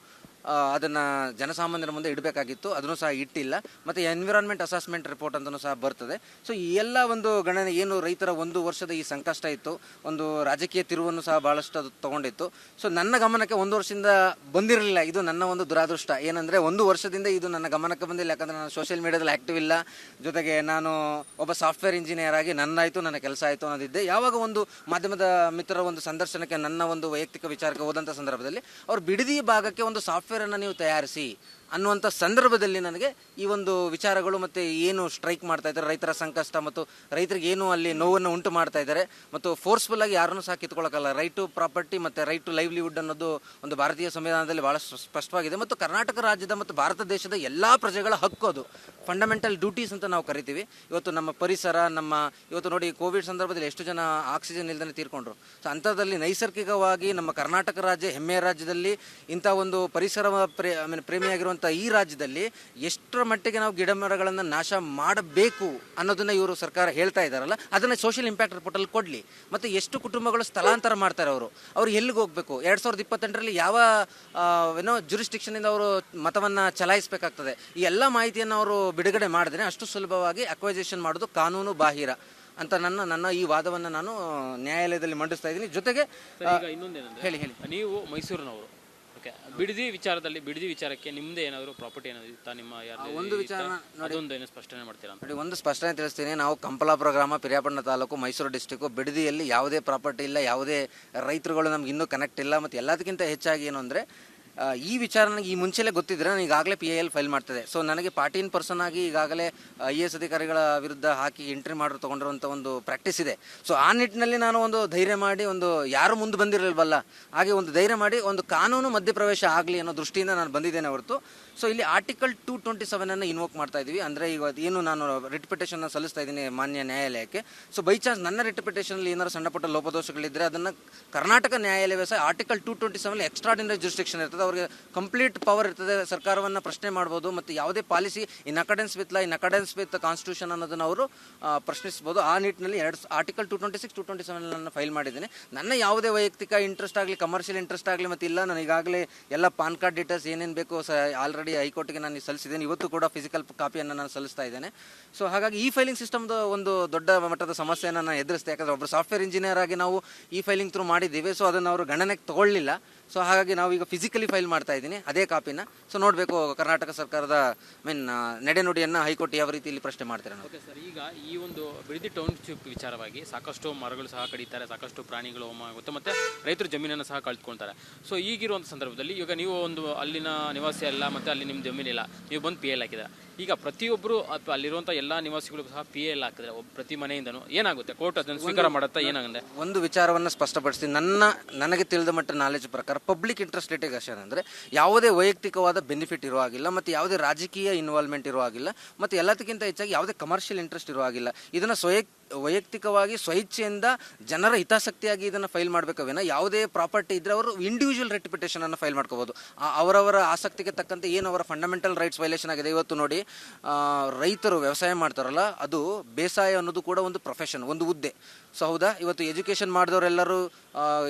ಅದನ್ನು ಜನಸಾಮಾನ್ಯರ ಮುಂದೆ ಇಡಬೇಕಾಗಿತ್ತು. ಅದನ್ನು ಸಹ ಇಟ್ಟಿಲ್ಲ. ಮತ್ತು ಎನ್ವಿರಾನ್ಮೆಂಟ್ ಅಸೆಸ್ಮೆಂಟ್ ರಿಪೋರ್ಟ್ ಅಂತಲೂ ಸಹ ಬರ್ತದೆ. ಸೊ ಈ ಎಲ್ಲ ಒಂದು ಗಣನೆ ಏನು ರೈತರ 1 ವರ್ಷದ ಈ ಸಂಕಷ್ಟ ಇತ್ತು, ಒಂದು ರಾಜಕೀಯ ತಿರುವನ್ನು ಸಹ ಭಾಳಷ್ಟು ಅದು ತೊಗೊಂಡಿತ್ತು. ಸೊ ನನ್ನ ಗಮನಕ್ಕೆ 1 ವರ್ಷದಿಂದ ಬಂದಿರಲಿಲ್ಲ. ಇದು ನನ್ನ ಒಂದು ದುರಾದೃಷ್ಟ. ಏನಂದರೆ 1 ವರ್ಷದಿಂದ ಇದು ನನ್ನ ಗಮನಕ್ಕೆ ಬಂದಿಲ್ಲ. ಯಾಕಂದರೆ ನಾನು ಸೋಷಿಯಲ್ ಮೀಡಿಯಾದಲ್ಲಿ ಆ್ಯಕ್ಟಿವ್ ಇಲ್ಲ, ಜೊತೆಗೆ ನಾನು ಒಬ್ಬ ಸಾಫ್ಟ್ವೇರ್ ಇಂಜಿನಿಯರ್ ಆಗಿ ನನ್ನಾಯಿತು ನನ್ನ ಕೆಲಸ ಆಯಿತು ಅನ್ನೋದಿದ್ದೆ. ಯಾವಾಗ ಒಂದು ಮಾಧ್ಯಮದ ಮಿತ್ರರ ಒಂದು ಸಂದರ್ಶನಕ್ಕೆ ನನ್ನ ಒಂದು ವೈಯಕ್ತಿಕ ವಿಚಾರಕ್ಕೆ ಹೋದಂಥ ಸಂದರ್ಭದಲ್ಲಿ ಅವರು ಬಿಡದಿ ಭಾಗಕ್ಕೆ ಒಂದು ಸಾಫ್ಟ್ವೇರನ್ನು ನೀವು ತಯಾರಿಸಿ ಅನ್ನುವಂಥ ಸಂದರ್ಭದಲ್ಲಿ ನನಗೆ ಈ ಒಂದು ವಿಚಾರಗಳು ಮತ್ತು ಏನು ಸ್ಟ್ರೈಕ್ ಮಾಡ್ತಾ ಇದ್ದಾರೆ, ರೈತರ ಸಂಕಷ್ಟ ಮತ್ತು ರೈತರಿಗೆ ಏನು ಅಲ್ಲಿ ನೋವನ್ನು ಉಂಟು ಮಾಡ್ತಾ ಇದ್ದಾರೆ ಮತ್ತು ಫೋರ್ಸ್ಫುಲ್ ಆಗಿ ಯಾರನ್ನೂ ಸಹ ಕಿತ್ಕೊಳ್ಳೋಕ್ಕಲ್ಲ. ರೈಟ್ ಟು ಪ್ರಾಪರ್ಟಿ ಮತ್ತು ರೈಟ್ ಟು ಲೈವ್ಲಿಹುಡ್ ಅನ್ನೋದು ಒಂದು ಭಾರತೀಯ ಸಂವಿಧಾನದಲ್ಲಿ ಭಾಳ ಸ್ಪಷ್ಟವಾಗಿದೆ ಮತ್ತು ಕರ್ನಾಟಕ ರಾಜ್ಯದ ಮತ್ತು ಭಾರತ ದೇಶದ ಎಲ್ಲ ಪ್ರಜೆಗಳ ಹಕ್ಕು ಅದು. ಫಂಡಮೆಂಟಲ್ ಡ್ಯೂಟೀಸ್ ಅಂತ ನಾವು ಕರಿತೀವಿ. ಇವತ್ತು ನಮ್ಮ ಪರಿಸರ, ಇವತ್ತು ನೋಡಿ ಕೋವಿಡ್ ಸಂದರ್ಭದಲ್ಲಿ ಎಷ್ಟು ಜನ ಆಕ್ಸಿಜನ್ ಇಲ್ದೇ ತೀರ್ಕೊಂಡ್ರು. ಸೊ ಅಂಥದ್ದಲ್ಲಿ ನೈಸರ್ಗಿಕವಾಗಿ ನಮ್ಮ ಕರ್ನಾಟಕ ರಾಜ್ಯ ಹೆಮ್ಮೆಯ ರಾಜ್ಯದಲ್ಲಿ ಇಂಥ ಒಂದು ಪರಿಸರ ಪ್ರೇಮಿಯಾಗಿರುವಂಥ ಈ ರಾಜ್ಯದಲ್ಲಿ ಎಷ್ಟರ ಮಟ್ಟಿಗೆ ನಾವು ಗಿಡ ಮರಗಳನ್ನು ನಾಶ ಮಾಡಬೇಕು ಅನ್ನೋದನ್ನ ಇವರು ಸರ್ಕಾರ ಹೇಳ್ತಾ ಇದ್ದಾರಲ್ಲ, ಅದನ್ನು ಸೋಷಿಯಲ್ ಇಂಪ್ಯಾಕ್ಟ್ ರಿಪೋರ್ಟಲ್ಲಿ ಕೊಡಲಿ. ಮತ್ತು ಎಷ್ಟು ಕುಟುಂಬಗಳು ಸ್ಥಳಾಂತರ ಮಾಡ್ತಾರೆ, ಅವರು ಎಲ್ಲಿಗೆ ಹೋಗಬೇಕು, 2028ರಲ್ಲಿ ಯಾವ ಜುರಿಸ್ಟಿಕ್ಷನಿಂದ ಅವರು ಮತವನ್ನು ಚಲಾಯಿಸಬೇಕಾಗ್ತದೆ, ಈ ಎಲ್ಲ ಮಾಹಿತಿಯನ್ನು ಅವರು ಬಿಡುಗಡೆ ಮಾಡಿದ್ರೆ ಅಷ್ಟು ಸುಲಭವಾಗಿ ಅಕ್ವೈಸೇಷನ್ ಮಾಡೋದು ಕಾನೂನು ಬಾಹಿರ ಅಂತ ನನ್ನ ಈ ವಾದವನ್ನು ನಾನು ನ್ಯಾಯಾಲಯದಲ್ಲಿ ಮಂಡಿಸ್ತಾ ಇದ್ದೀನಿ. ಜೊತೆಗೆ ಈಗ ಇನ್ನೊಂದೇನಂದ್ರೆ, ಹೇಳಿ ನೀವು ಮೈಸೂರಿನವರು, ಓಕೆ, ಬಿಡದಿ ವಿಚಾರಕ್ಕೆ ನಿಮ್ದೇ ಏನಾದರೂ ಪ್ರಾಪರ್ಟಿ ಏನಾದ್ರು ಇತ್ತಾ? ನಿಮ್ಮ ಒಂದು ವಿಚಾರ ಅದೊಂದು ಏನು ಸ್ಪಷ್ಟನೆ ಮಾಡ್ತೀರಾ ನೋಡಿ, ಒಂದು ಸ್ಪಷ್ಟನೆ ತಿಳಿಸ್ತೀನಿ. ನಾವು ಕಂಪಲಾಪುರ ಗ್ರಾಮ, ಪಿರಿಯಾಪಟ್ಟಣ ತಾಲೂಕು, ಮೈಸೂರು ಡಿಸ್ಟಿಕ್ಕು, ಬಿಡದಿಯಲ್ಲಿ ಯಾವುದೇ ಪ್ರಾಪರ್ಟಿ ಇಲ್ಲ, ಯಾವುದೇ ರೈತರುಗಳು ನಮ್ಗೆ ಇನ್ನೂ ಕನೆಕ್ಟ್ ಇಲ್ಲ. ಮತ್ತು ಎಲ್ಲದಕ್ಕಿಂತ ಹೆಚ್ಚಾಗಿ ಏನು ಅಂದರೆ, ಈ ವಿಚಾರ ನನಗೆ ಈ ಮುಂಚೆಲೇ ಗೊತ್ತಿದ್ರೆ ನಾನು ಈಗಾಗಲೇ PIL ಫೈಲ್ ಮಾಡ್ತದೆ. ಸೊ ನನಗೆ ಪಾರ್ಟಿ ಇನ್ ಪರ್ಸನ್ ಆಗಿ ಈಗಾಗಲೇ IAS ಅಧಿಕಾರಿಗಳ ವಿರುದ್ಧ ಹಾಕಿ ಎಂಟ್ರಿ ಮಾಡಿ ತೊಗೊಂಡಿರುವಂಥ ಒಂದು ಪ್ರಾಕ್ಟೀಸ್ ಇದೆ. ಸೊ ಆ ನಿಟ್ಟಿನಲ್ಲಿ ನಾನು ಒಂದು ಧೈರ್ಯ ಮಾಡಿ, ಒಂದು ಯಾರು ಮುಂದೆ ಬಂದಿರಲ್ವಲ್ಲ ಹಾಗೆ ಒಂದು ಧೈರ್ಯ ಮಾಡಿ ಒಂದು ಕಾನೂನು ಮಧ್ಯಪ್ರವೇಶ ಆಗಲಿ ಅನ್ನೋ ದೃಷ್ಟಿಯಿಂದ ನಾನು ಬಂದಿದ್ದೇನೆ ಹೊರತು. ಸೊ ಇಲ್ಲಿ ಆರ್ಟಿಕಲ್ 227 ಇನ್ವೋಕ್ ಮಾಡ್ತಾ ಇದ್ದೀವಿ. ಅಂದರೆ ಈಗ ಏನು ನಾನು ರಿಟ್ ಪಿಟಿಷನ್ನ ಸಲ್ಲಿಸ್ತಾ ಇದ್ದೀನಿ ಮಾನ್ಯ ನ್ಯಾಯಾಲಯಕ್ಕೆ. ಸೊ ಬೈ ಚಾನ್ಸ್ ನನ್ನ ರಿಟ್ ಪಿಟಿಷನಲ್ಲಿ ಏನಾದ್ರು ಸಣ್ಣ ಪುಟ್ಟ ಲೋಪದೋಷಗಳಿದ್ದರೆ ಅದನ್ನು ಕರ್ನಾಟಕ ನ್ಯಾಯಾಲಯವೇ ಸಹ ಆರ್ಟಿಕಲ್ 227 ಎಕ್ಸ್ಟ್ರಾರ್ಡಿನರಿ ಜುರಿಸ್ಡಿಕ್ಷನ್ ಇರ್ತದೆ, ಅವರಿಗೆ ಕಂಪ್ಲೀಟ್ ಪವರ್ ಇರ್ತದೆ, ಸರ್ಕಾರವನ್ನು ಪ್ರಶ್ನೆ ಮಾಡ್ಬೋದು ಮತ್ತು ಯಾವುದೇ policy in accordance with constitution ಅನ್ನೋದನ್ನು ಅವರು ಪ್ರಶ್ನಿಸ್ಬೋದು. ಆ ನಿಟ್ಟಿನಲ್ಲಿ ಆರ್ಟಿಕಲ್ 226, 227 ಫೈಲ್ ಮಾಡಿದ್ದೀನಿ. ನನ್ನ ಯಾವುದೇ ವೈಯಕ್ತಿಕ ಇಂಟ್ರೆಸ್ಟ್ ಆಗಲಿ, ಕಮರ್ಷಿಯಲ್ ಇಂಟ್ರೆಸ್ಟ್ ಆಗಲಿ ಮತ್ತು ಇಲ್ಲ, ನಾನು ಈಗಾಗಲೇ ಎಲ್ಲ ಪಾನ್ ಕಾರ್ಡ್ ಡೀಟೇಲ್ಸ್ ಏನೇನು ಬೇಕು ಆಲ್ರೆಡಿ ಹೈಕೋರ್ಟ್ಗೆ ನಾನು ಸಲ್ಲಿಸಿದ್ದೇನೆ. ಇವತ್ತು ಕೂಡ ಫಿಸಿಕಲ್ ಕಾಪಿಯನ್ನು ನಾನು ಸಲ್ಲಿಸ್ತಾ ಇದ್ದೇನೆ. ಸೊ ಹಾಗಾಗಿ ಈ ಫೈಲಿಂಗ್ ಸಿಸ್ಟಮ್ದು ಒಂದು ದೊಡ್ಡ ಮಟ್ಟದ ಸಮಸ್ಯೆಯನ್ನು ನಾನು ಎದುರಿಸ್ತೆ. ಯಾಕಂದರೆ ಒಬ್ಬರು ಸಾಫ್ಟ್ವೇರ್ ಇಂಜಿನಿಯರ್ ಆಗಿ ನಾವು ಈ ಫೈಲಿಂಗ್ ಥ್ರೂ ಮಾಡಿದ್ದೀವಿ. ಸೊ ಅದನ್ನು ಅವರು ಗಣನೆಗೆ ತಗೊಳ್ಳಿಲ್ಲ. ಸೊ ಹಾಗಾಗಿ ನಾವು ಈಗ ಫಿಸಿಕಲಿ ಫೈಲ್ ಮಾಡ್ತಾ ಇದ್ದೀನಿ ಅದೇ ಕಾಪಿನ. ಸೊ ನೋಡಬೇಕು ಕರ್ನಾಟಕ ಸರ್ಕಾರದ ನಡೆನುಡಿಯನ್ನು ಹೈಕೋರ್ಟ್ ಯಾವ ರೀತಿಯಲ್ಲಿ ಪ್ರಶ್ನೆ ಮಾಡ್ತಾರೆ. ಓಕೆ ಸರ್, ಈಗ ಈ ಒಂದು ಬಿಡದಿ ಟೌನ್ಶಿಪ್ ವಿಚಾರವಾಗಿ ಸಾಕಷ್ಟು ಮರಗಳು ಸಹ ಕಡಿತಾರೆ, ಸಾಕಷ್ಟು ಪ್ರಾಣಿಗಳು ಹೋಮ ಆಗುತ್ತೆ ಮತ್ತು ರೈತರು ಜಮೀನನ್ನು ಸಹ ಕಳೆದುಕೊಳ್ತಾರೆ. ಸೊ ಈಗಿರುವಂಥ ಸಂದರ್ಭದಲ್ಲಿ ಈಗ ನೀವು ಒಂದು ಅಲ್ಲಿನ ನಿವಾಸಿ ಅಲ್ಲ ಮತ್ತು ಅಲ್ಲಿ ನಿಮ್ಮ ಜಮೀನಿಲ್ಲ, ನೀವು ಬಂದು PIL ಹಾಕಿದ್ದಾರೆ. ಈಗ ಪ್ರತಿಯೊಬ್ಬರು ಅಲ್ಲಿರುವಂಥ ಎಲ್ಲ ನಿವಾಸಿಗಳಿಗೂ ಸಹ PIL ಹಾಕಿದ್ರೆ ಪ್ರತಿ ಮನೆಯಿಂದನೂ ಏನಾಗುತ್ತೆ? ಕೋರ್ಟ್ ಅದನ್ನು ಸ್ವೀಕಾರ ಮಾಡುತ್ತಾ? ಏನಾಗುತ್ತೆ? ಒಂದು ವಿಚಾರವನ್ನು ಸ್ಪಷ್ಟಪಡಿಸ್ತೀನಿ. ನನಗೆ ತಿಳಿದ ಮಟ್ಟ ನಾಲೆಜ್ ಪ್ರಕಾರ ಪಬ್ಲಿಕ್ ಇಂಟ್ರೆಸ್ಟ್ ಲಿಟಿಗೇಷನ್ ಅಂದರೆ ಯಾವುದೇ ವೈಯಕ್ತಿಕವಾದ ಬೆನಿಫಿಟ್ ಇರೋ ಹಾಗಿಲ್ಲ ಮತ್ತು ಯಾವುದೇ ರಾಜಕೀಯ ಇನ್ವಾಲ್ವ್ಮೆಂಟ್ ಇರೋ ಹಾಗಿಲ್ಲ ಮತ್ತು ಎಲ್ಲದಕ್ಕಿಂತ ಹೆಚ್ಚಾಗಿ ಯಾವುದೇ ಕಮರ್ಷಿಯಲ್ ಇಂಟ್ರೆಸ್ಟ್ ಇರೋ ಹಾಗಿಲ್ಲ. ಇದನ್ನು ವೈಯಕ್ತಿಕವಾಗಿ ಸ್ವಇಚ್ಛೆಯಿಂದ ಜನರ ಹಿತಾಸಕ್ತಿಯಾಗಿ ಇದನ್ನು ಫೈಲ್ ಮಾಡಬೇಕವೇನ. ಯಾವುದೇ ಪ್ರಾಪರ್ಟಿ ಇದ್ದರೆ ಅವರು ಇಂಡಿವಿಜುವಲ್ ರಿಟ್ ಪಿಟಿಷನನ್ನು ಫೈಲ್ ಮಾಡ್ಕೋಬೋದು. ಅವರವರ ಆಸಕ್ತಿಗೆ ತಕ್ಕಂತೆ ಏನು ಅವರ ಫಂಡಮೆಂಟಲ್ ರೈಟ್ಸ್ ವೈಲೇಷನ್ ಆಗಿದೆ. ಇವತ್ತು ನೋಡಿ, ರೈತರು ವ್ಯವಸಾಯ ಮಾಡ್ತಾರಲ್ಲ, ಅದು ಬೇಸಾಯ ಅನ್ನೋದು ಕೂಡ ಒಂದು ಪ್ರೊಫೆಷನ್, ಒಂದು ಹುದ್ದೆ. ಸೊ ಹೌದಾ, ಇವತ್ತು ಎಜುಕೇಷನ್ ಮಾಡಿದವರೆಲ್ಲರೂ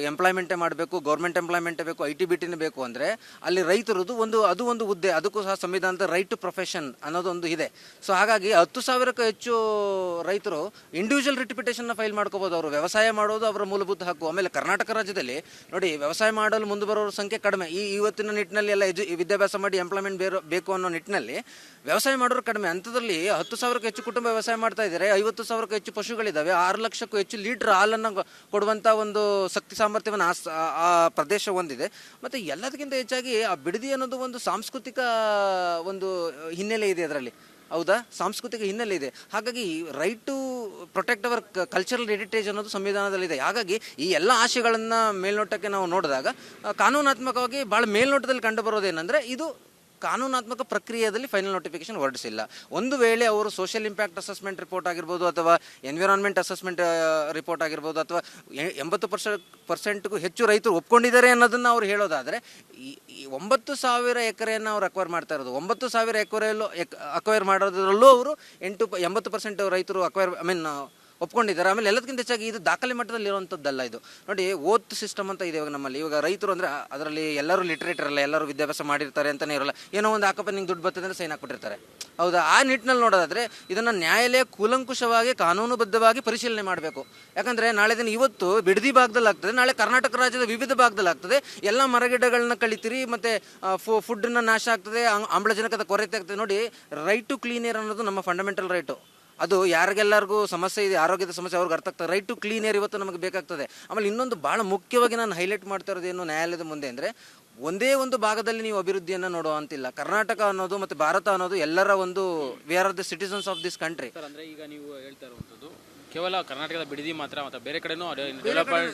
ಎಂಪ್ಲಾಯ್ಮೆಂಟೇ ಮಾಡಬೇಕು, ಗೌರ್ಮೆಂಟ್ ಎಂಪ್ಲಾಯ್ಮೆಂಟೇ ಬೇಕು, IT BTನೇ ಬೇಕು ಅಂದರೆ ಅಲ್ಲಿ ರೈತರದು ಅದು ಒಂದು ಹುದ್ದೆ. ಅದಕ್ಕೂ ಸಹ ಸಂವಿಧಾನದ ರೈಟ್ ಟು ಪ್ರೊಫೆಷನ್ ಅನ್ನೋದೊಂದು ಇದೆ. ಸೊ ಹಾಗಾಗಿ 10,000ಕ್ಕೂ ಹೆಚ್ಚು ರೈತರು ಇಂಡಿವಿಜುವಲ್ ರಿಟ್ ಪಿಟಿಷನ್ನ ಫೈಲ್ ಮಾಡ್ಕೋಬೋದು. ಅವರು ವ್ಯವಸಾಯ ಮಾಡೋದು ಅವರ ಮೂಲಭೂತ ಹಕ್ಕು. ಆಮೇಲೆ ಕರ್ನಾಟಕ ರಾಜ್ಯದಲ್ಲಿ ನೋಡಿ, ವ್ಯವಸಾಯ ಮಾಡಲು ಮುಂದೆ ಬರೋರ ಸಂಖ್ಯೆ ಕಡಿಮೆ. ಇವತ್ತಿನ ನಿಟ್ಟಿನಲ್ಲಿ ಎಲ್ಲ ವಿದ್ಯಾಭ್ಯಾಸ ಮಾಡಿ ಎಂಪ್ಲಾಯ್ಮೆಂಟ್ ಬೇಕು ಅನ್ನೋ ನಿಟ್ಟಿನಲ್ಲಿ ವ್ಯವಸಾಯ ಮಾಡೋರು ಕಡಿಮೆ. ಅಂಥದ್ರಲ್ಲಿ 10,000ಕ್ಕೂ ಹೆಚ್ಚು ಕುಟುಂಬ ವ್ಯವಸಾಯ ಮಾಡ್ತಾ ಇದ್ದಾರೆ, 50,000ಕ್ಕೂ ಹೆಚ್ಚು ಪಶುಗಳಿದ್ದಾವೆ, 6 ಲಕ್ಷಕ್ಕೂ ಹೆಚ್ಚು ಲೀಟರ್ ಹಾಲನ್ನು ಕೊಡುವಂಥ ಒಂದು ಶಕ್ತಿ ಸಾಮರ್ಥ್ಯವನ್ನು ಆ ಪ್ರದೇಶ ಹೊಂದಿದೆ. ಮತ್ತು ಎಲ್ಲದಕ್ಕಿಂತ ಹೆಚ್ಚಾಗಿ ಆ ಬಿಡದಿ ಅನ್ನೋದು ಒಂದು ಸಾಂಸ್ಕೃತಿಕ ಒಂದು ಹಿನ್ನೆಲೆ ಇದೆ ಅದರಲ್ಲಿ. ಹೌದಾ, ಸಾಂಸ್ಕೃತಿಕ ಹಿನ್ನೆಲೆ ಇದೆ. ಹಾಗಾಗಿ right to protect our cultural heritage ಅನ್ನೋದು ಸಂವಿಧಾನದಲ್ಲಿದೆ. ಹಾಗಾಗಿ ಈ ಎಲ್ಲ ಆಶಯಗಳನ್ನು ಮೇಲ್ನೋಟಕ್ಕೆ ನಾವು ನೋಡಿದಾಗ ಕಾನೂನಾತ್ಮಕವಾಗಿ ಭಾಳ ಮೇಲ್ನೋಟದಲ್ಲಿ ಕಂಡು ಬರೋದೇನೆಂದರೆ, ಇದು ಕಾನೂನಾತ್ಮಕ ಪ್ರಕ್ರಿಯೆಯಲ್ಲಿ ಫೈನಲ್ ನೋಟಿಫಿಕೇಶನ್ ಹೊರಡಿಸಿಲ್ಲ. ಒಂದು ವೇಳೆ ಅವರು ಸೋಷಿಯಲ್ ಇಂಪ್ಯಾಕ್ಟ್ ಅಸೆಸ್ಮೆಂಟ್ ರಿಪೋರ್ಟ್ ಆಗಿರ್ಬೋದು ಅಥವಾ ಎನ್ವಿರಾನ್ಮೆಂಟ್ ಅಸೆಸ್ಮೆಂಟ್ ರಿಪೋರ್ಟ್ ಆಗಿರ್ಬೋದು ಅಥವಾ 80% ಹೆಚ್ಚು ರೈತರು ಒಪ್ಕೊಂಡಿದ್ದಾರೆ ಅನ್ನೋದನ್ನು ಅವ್ರು ಹೇಳೋದಾದರೆ, ಈ 9,000 ಎಕರೆಯನ್ನು ಅವ್ರು ಅಕ್ವೈರ್ ಮಾಡ್ತಾ ಇರೋದು, 9,000 ಎಕರೆಯಲ್ಲೂ ಅಕ್ವೈರ್ ಮಾಡೋದ್ರಲ್ಲೂ ಅವರು 80% ರೈತರು ಒಪ್ಕೊಂಡಿದ್ದಾರೆ. ಆಮೇಲೆ ಎಲ್ಲದಕ್ಕಿಂತ ಹೆಚ್ಚಾಗಿ ಇದು ದಾಖಲೆ ಮಟ್ಟದಲ್ಲಿ ಇರುವಂಥದ್ದಲ್ಲ. ಇದು ನೋಡಿ, ಓತ್ ಸಿಸ್ಟಮ್ ಅಂತ ಇದೆ ಇವಾಗ ನಮ್ಮಲ್ಲಿ. ಇವಾಗ ರೈತರು ಅಂದರೆ ಅದರಲ್ಲಿ ಎಲ್ಲರೂ ಲಿಟ್ರೇಟ್ ಇರಲ್ಲ, ಎಲ್ಲರೂ ವಿದ್ಯಾಭ್ಯಾಸ ಮಾಡಿರ್ತಾರೆ ಅಂತಲೇ ಇರಲ್ಲ. ಏನೋ ಒಂದು ಹಾಕಪ್ಪ ನಿಂಗೆ ದುಡ್ಡು ಬರ್ತದೆ ಅಂದರೆ ಸೈನ್ ಹಾಕ್ಬಿಟ್ಟಿರ್ತಾರೆ. ಹೌದಾ, ಆ ನಿಟ್ಟಿನಲ್ಲಿ ನೋಡೋದಾದರೆ ಇದನ್ನು ನ್ಯಾಯಾಲಯ ಕೂಲಂಕುಷವಾಗಿ ಕಾನೂನುಬದ್ಧವಾಗಿ ಪರಿಶೀಲನೆ ಮಾಡಬೇಕು. ಯಾಕಂದರೆ ನಾಳೆ ದಿನ ಇವತ್ತು ಬಿಡದಿ ಭಾಗದಲ್ಲಿ ಆಗ್ತದೆ, ನಾಳೆ ಕರ್ನಾಟಕ ರಾಜ್ಯದ ವಿವಿಧ ಭಾಗದಲ್ಲಿ ಆಗ್ತದೆ. ಎಲ್ಲ ಮರಗಿಡಗಳನ್ನ ಕಳಿತೀರಿ ಮತ್ತು ಫುಡ್ಡನ್ನು ನಾಶ ಆಗ್ತದೆ, ಆಮ್ಲಜನಕದ ಕೊರತೆ ಆಗ್ತದೆ. ನೋಡಿ, ರೈಟ್ ಟು ಕ್ಲೀನ್ ಏರ್ ಅನ್ನೋದು ನಮ್ಮ ಫಂಡಮೆಂಟಲ್ ರೈಟು. ಅದು ಯಾರಿಗೆಲ್ಲರಿಗೂ ಸಮಸ್ಯೆ ಇದೆ, ಆರೋಗ್ಯದ ಸಮಸ್ಯೆ ಅವ್ರಿಗೆ ಅರ್ಥ ಆಗ್ತದೆ. ರೈಟ್ ಟು ಕ್ಲೀನ್ ಏರ್ ಇವತ್ತು ನಮಗೆ ಬೇಕಾಗ್ತದೆ. ಆಮೇಲೆ ಇನ್ನೊಂದು ಭಾಳ ಮುಖ್ಯವಾಗಿ ನಾನು ಹೈಲೈಟ್ ಮಾಡ್ತಾ ಇರೋದೇನು ನ್ಯಾಯಾಲಯದ ಮುಂದೆ ಅಂದರೆ, ಒಂದೇ ಒಂದು ಭಾಗದಲ್ಲಿ ನೀವು ಅಭಿವೃದ್ಧಿಯನ್ನು ನೋಡುವಂತಿಲ್ಲ. ಕರ್ನಾಟಕ ಅನ್ನೋದು ಮತ್ತು ಭಾರತ ಅನ್ನೋದು ಎಲ್ಲರ ಒಂದು we are the citizens of this country. Sir ಅಂದರೆ ಈಗ ನೀವು ಹೇಳ್ತಾ ಇರುವಂಥದ್ದು ಕೇವಲ ಕರ್ನಾಟಕದ ಬಿಡದಿ ಮಾತ್ರ, ಮತ್ತು ಬೇರೆ ಕಡೆನೂ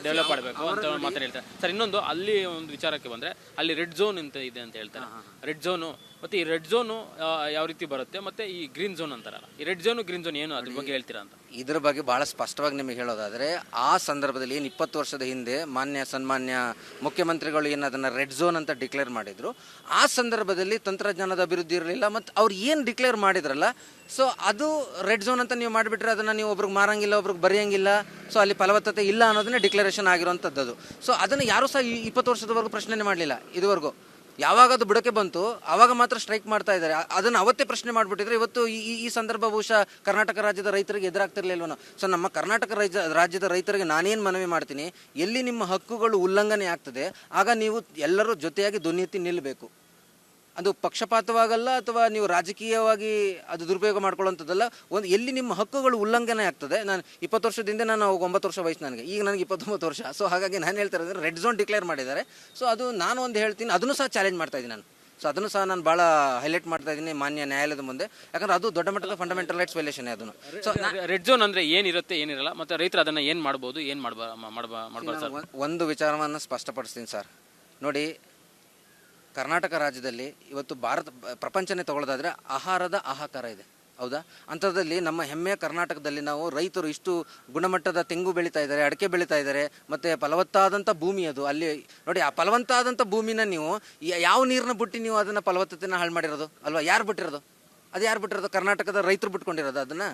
ಡೆವಲಪ್ ಮಾಡಬೇಕು ಅಂತ ಮಾತ್ರ ಹೇಳ್ತಾರೆ ಸರ್. ಇನ್ನೊಂದು ಅಲ್ಲಿ ಒಂದು ವಿಚಾರಕ್ಕೆ ಬಂದರೆ ಅಲ್ಲಿ ರೆಡ್ ಝೋನ್ ಅಂತ ಇದೆ ಅಂತ ಹೇಳ್ತಾರೆ. ರೆಡ್ ಝೋನು ಮತ್ತು ಈ ರೆಡ್ ಝೋನು ಯಾವ ರೀತಿ ಬರುತ್ತೆ, ಮತ್ತು ಈ ಗ್ರೀನ್ ಝೋನ್ ಅಂತಾರಲ್ಲ, ಈ ರೆಡ್ ಝೋನು ಗ್ರೀನ್ ಝೋನ್ ಏನು ಅದ್ರ ಬಗ್ಗೆ ಹೇಳ್ತೀರಾ ಅಂತ? ಇದ್ರ ಬಗ್ಗೆ ಭಾಳ ಸ್ಪಷ್ಟವಾಗಿ ನಿಮಗೆ ಹೇಳೋದಾದರೆ, ಆ ಸಂದರ್ಭದಲ್ಲಿ ಏನು 20 ವರ್ಷದ ಹಿಂದೆ ಸನ್ಮಾನ್ಯ ಮುಖ್ಯಮಂತ್ರಿಗಳು ಏನು ಅದನ್ನು ರೆಡ್ ಝೋನ್ ಅಂತ ಡಿಕ್ಲೇರ್ ಮಾಡಿದರು, ಆ ಸಂದರ್ಭದಲ್ಲಿ ತಂತ್ರಜ್ಞಾನದ ಅಭಿವೃದ್ಧಿ ಇರಲಿಲ್ಲ. ಮತ್ತು ಅವ್ರು ಏನು ಡಿಕ್ಲೇರ್ ಮಾಡಿದ್ರಲ್ಲ, ಸೊ ಅದು ರೆಡ್ ಝೋನ್ ಅಂತ ನೀವು ಮಾಡಿಬಿಟ್ರೆ ಅದನ್ನು ನೀವು ಒಬ್ರಿಗೆ ಮಾರಂಗಿಲ್ಲ, ಒಬ್ರಿಗೆ ಬರೆಯಂಗಿಲ್ಲ, ಸೊ ಅಲ್ಲಿ ಫಲವತ್ತತೆ ಇಲ್ಲ ಅನ್ನೋದನ್ನೇ ಡಿಕ್ಲರೇಷನ್ ಆಗಿರೋಂಥದ್ದು ಅದು. ಸೊ ಅದನ್ನು ಯಾರೂ ಸಹ 20 ವರ್ಷದವರೆಗೂ ಪ್ರಶ್ನೆ ಮಾಡಲಿಲ್ಲ ಇದುವರೆಗೂ. ಯಾವಾಗ ಅದು ಬುಡಕ್ಕೆ ಬಂತು ಆವಾಗ ಮಾತ್ರ ಸ್ಟ್ರೈಕ್ ಮಾಡ್ತಾ ಇದ್ದಾರೆ. ಅದನ್ನು ಅವತ್ತೇ ಪ್ರಶ್ನೆ ಮಾಡಿಬಿಟ್ಟಿದ್ರೆ ಇವತ್ತು ಈ ಸಂದರ್ಭ ಬಹುಶಃ ಕರ್ನಾಟಕ ರಾಜ್ಯದ ರೈತರಿಗೆ ಎದುರಾಗ್ತಿರ್ಲಿಲ್ವನೋ. ಸೊ ನಮ್ಮ ಕರ್ನಾಟಕ ರಾಜ್ಯದ ರೈತರಿಗೆ ನಾನೇನು ಮನವಿ ಮಾಡ್ತೀನಿ, ಎಲ್ಲಿ ನಿಮ್ಮ ಹಕ್ಕುಗಳು ಉಲ್ಲಂಘನೆ ಆಗ್ತದೆ ಆಗ ನೀವು ಎಲ್ಲರೂ ಜೊತೆಯಾಗಿ ಧ್ವನಿ ಎತ್ತಿ ನಿಲ್ಲಬೇಕು. ಅದು ಪಕ್ಷಪಾತವಾಗಲ್ಲ ಅಥವಾ ನೀವು ರಾಜಕೀಯವಾಗಿ ಅದು ದುರುಪಯೋಗ ಮಾಡ್ಕೊಳ್ಳೋಂಥದ್ದಲ್ಲ. ಒಂದು ಎಲ್ಲಿ ನಿಮ್ಮ ಹಕ್ಕುಗಳು ಉಲ್ಲಂಘನೆ ಆಗ್ತದೆ, ನಾನು 20 ವರ್ಷದಿಂದ ನಾನು 9 ವರ್ಷ ವಯಸ್ಸು ನನಗೆ, ಈಗ ನನಗೆ 29 ವರ್ಷ. ಸೊ ಹಾಗಾಗಿ ನಾನು ಹೇಳ್ತಾ ಇರೋದ್ರೆ ರೆಡ್ ಝೋನ್ ಡಿಕ್ಲೇರ್ ಮಾಡಿದ್ದಾರೆ. ಸೊ ಅದು ನಾನು ಒಂದು ಹೇಳ್ತೀನಿ, ಅದನ್ನು ಸಹ ಚಾಲೆಂಜ್ ಮಾಡ್ತಾ ಇದ್ದೀನಿ ನಾನು. ಸೊ ಅದನ್ನು ಸಹ ನಾನು ಭಾಳ ಹೈಲೈಟ್ ಮಾಡ್ತಾ ಇದ್ದೀನಿ ಮಾನ್ಯ ನ್ಯಾಯಾಲಯದ ಮುಂದೆ, ಯಾಕಂದ್ರೆ ಅದು ದೊಡ್ಡ ಮಟ್ಟದ ಫಂಡಮೆಂಟಲ್ ರೈಟ್ಸ್ ವೈಲೇಷನ್ ಅದನ್ನು. ಸೊ ರೆಡ್ ಝೋನ್ ಅಂದರೆ ಏನಿರುತ್ತೆ ಏನಿರಲ್ಲ, ಮತ್ತು ರೈತರು ಅದನ್ನು ಏನು ಮಾಡ್ಬೋದು ಏನು ಮಾಡ್ಬಾರ್ದು ಸರ್? ಒಂದು ವಿಚಾರವನ್ನು ಸ್ಪಷ್ಟಪಡಿಸ್ತೀನಿ ಸರ್. ನೋಡಿ, ಕರ್ನಾಟಕ ರಾಜ್ಯದಲ್ಲಿ ಇವತ್ತು ಪ್ರಪಂಚನೇ ತಗೊಳ್ಳೋದಾದರೆ ಆಹಾರದ ಹಾಹಾಕಾರ ಇದೆ, ಹೌದಾ? ಅಂಥದ್ರಲ್ಲಿ ನಮ್ಮ ಹೆಮ್ಮೆಯ ಕರ್ನಾಟಕದಲ್ಲಿ ನಾವು ರೈತರು ಇಷ್ಟು ಗುಣಮಟ್ಟದ ತೆಂಗು ಬೆಳೀತಾ ಇದ್ದಾರೆ, ಅಡಿಕೆ ಬೆಳೀತಾ ಇದ್ದಾರೆ, ಮತ್ತು ಫಲವತ್ತಾದಂಥ ಭೂಮಿ ಅದು. ಅಲ್ಲಿ ನೋಡಿ, ಆ ಫಲವತ್ತಾದಂಥ ಭೂಮಿನ ನೀವು ಯಾವ ನೀರನ್ನ ಬಿಟ್ಟು ನೀವು ಅದನ್ನು ಫಲವತ್ತತೆನ ಹಾಳು ಮಾಡಿರೋದು ಅಲ್ವಾ? ಯಾರು ಬಿಟ್ಟಿರೋದು? ಅದು ಯಾರು ಬಿಟ್ಟಿರೋದು? ಕರ್ನಾಟಕದ ರೈತರು ಬಿಟ್ಕೊಂಡಿರೋದು ಅದನ್ನು.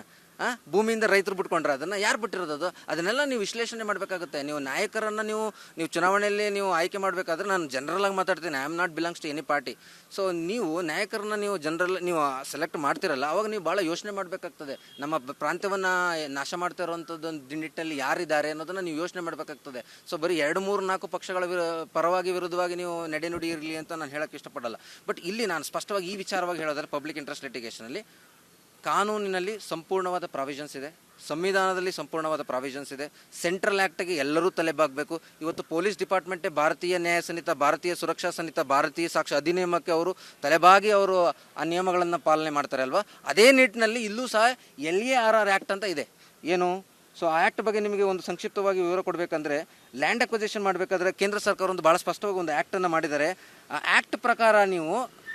ಭೂಮಿಯಿಂದ ರೈತರು ಬಿಟ್ಕೊಂಡ್ರೆ ಅದನ್ನು ಯಾರು ಬಿಟ್ಟಿರೋದು? ಅದು ಅದನ್ನೆಲ್ಲ ನೀವು ವಿಶ್ಲೇಷಣೆ ಮಾಡಬೇಕಾಗುತ್ತೆ. ನೀವು ನಾಯಕರನ್ನು ನೀವು ಚುನಾವಣೆಯಲ್ಲಿ ನೀವು ಆಯ್ಕೆ ಮಾಡಬೇಕಾದ್ರೆ, ನಾನು ಜನರಲಾಗಿ ಮಾತಾಡ್ತೀನಿ, I am not belongs to any party. So ನೀವು ನಾಯಕರನ್ನ ನೀವು ನೀವು ಸೆಲೆಕ್ಟ್ ಮಾಡ್ತಿರಲ್ಲ, ಅವಾಗ ನೀವು ಭಾಳ ಯೋಚನೆ ಮಾಡಬೇಕಾಗ್ತದೆ. ನಮ್ಮ ಪ್ರಾಂತ್ಯವನ್ನು ನಾಶ ಮಾಡ್ತಾ ಇರೋವಂಥದ್ದು ನಿಟ್ಟಿನಲ್ಲಿ ಯಾರಿದ್ದಾರೆ ಅನ್ನೋದನ್ನು ನೀವು ಯೋಚನೆ ಮಾಡಬೇಕಾಗ್ತದೆ. ಸೊ ಬರೀ 2, 3, 4 ಪಕ್ಷಗಳ ಪರವಾಗಿ ವಿರುದ್ಧವಾಗಿ ನೀವು ನಡೆನುಡಿ ಇರಲಿ ಅಂತ ನಾನು ಹೇಳೋಕ್ಕೆ ಇಷ್ಟಪಡಲ್ಲ. ಬಟ್ ಇಲ್ಲಿ ನಾನು ಸ್ಪಷ್ಟವಾಗಿ ಈ ವಿಚಾರವಾಗಿ ಹೇಳೋದಾದ್ರೆ, ಪಬ್ಲಿಕ್ ಇಂಟ್ರೆಸ್ಟ್ ಲಿಟಿಗೇಷನಲ್ಲಿ ಕಾನೂನಿನಲ್ಲಿ ಸಂಪೂರ್ಣವಾದ ಪ್ರಾವಿಷನ್ಸ್ ಇದೆ, ಸಂವಿಧಾನದಲ್ಲಿ ಸಂಪೂರ್ಣವಾದ ಪ್ರಾವಿಷನ್ಸ್ ಇದೆ. ಸೆಂಟ್ರಲ್ ಆ್ಯಕ್ಟ್ಗೆ ಎಲ್ಲರೂ ತಲೆಬಾಗಬೇಕು. ಇವತ್ತು ಪೊಲೀಸ್ ಡಿಪಾರ್ಟ್ಮೆಂಟೇ ಭಾರತೀಯ ನ್ಯಾಯ ಸಂಹಿತ, ಭಾರತೀಯ ಸುರಕ್ಷಾ ಸಂಹಿತ, ಭಾರತೀಯ ಸಾಕ್ಷ್ಯ ಅಧಿನಿಯಮಕ್ಕೆ ಅವರು ತಲೆಬಾಗಿ ಅವರು ಆ ನಿಯಮಗಳನ್ನು ಪಾಲನೆ ಮಾಡ್ತಾರೆ ಅಲ್ವಾ? ಅದೇ ನಿಟ್ಟಿನಲ್ಲಿ ಇಲ್ಲೂ ಸಹ LARR ಆ್ಯಕ್ಟ್ ಅಂತ ಇದೆ. ಏನು? ಸೊ ಆ ಆ್ಯಕ್ಟ್ ಬಗ್ಗೆ ನಿಮಗೆ ಒಂದು ಸಂಕ್ಷಿಪ್ತವಾಗಿ ವಿವರ ಕೊಡಬೇಕಂದ್ರೆ, ಲ್ಯಾಂಡ್ ಅಕ್ವಿಸಿಷನ್ ಮಾಡಬೇಕಾದ್ರೆ ಕೇಂದ್ರ ಸರ್ಕಾರ ಒಂದು ಭಾಳ ಸ್ಪಷ್ಟವಾಗಿ ಒಂದು ಆ್ಯಕ್ಟನ್ನು ಮಾಡಿದ್ದಾರೆ. ಆ ಆ್ಯಕ್ಟ್ ಪ್ರಕಾರ ನೀವು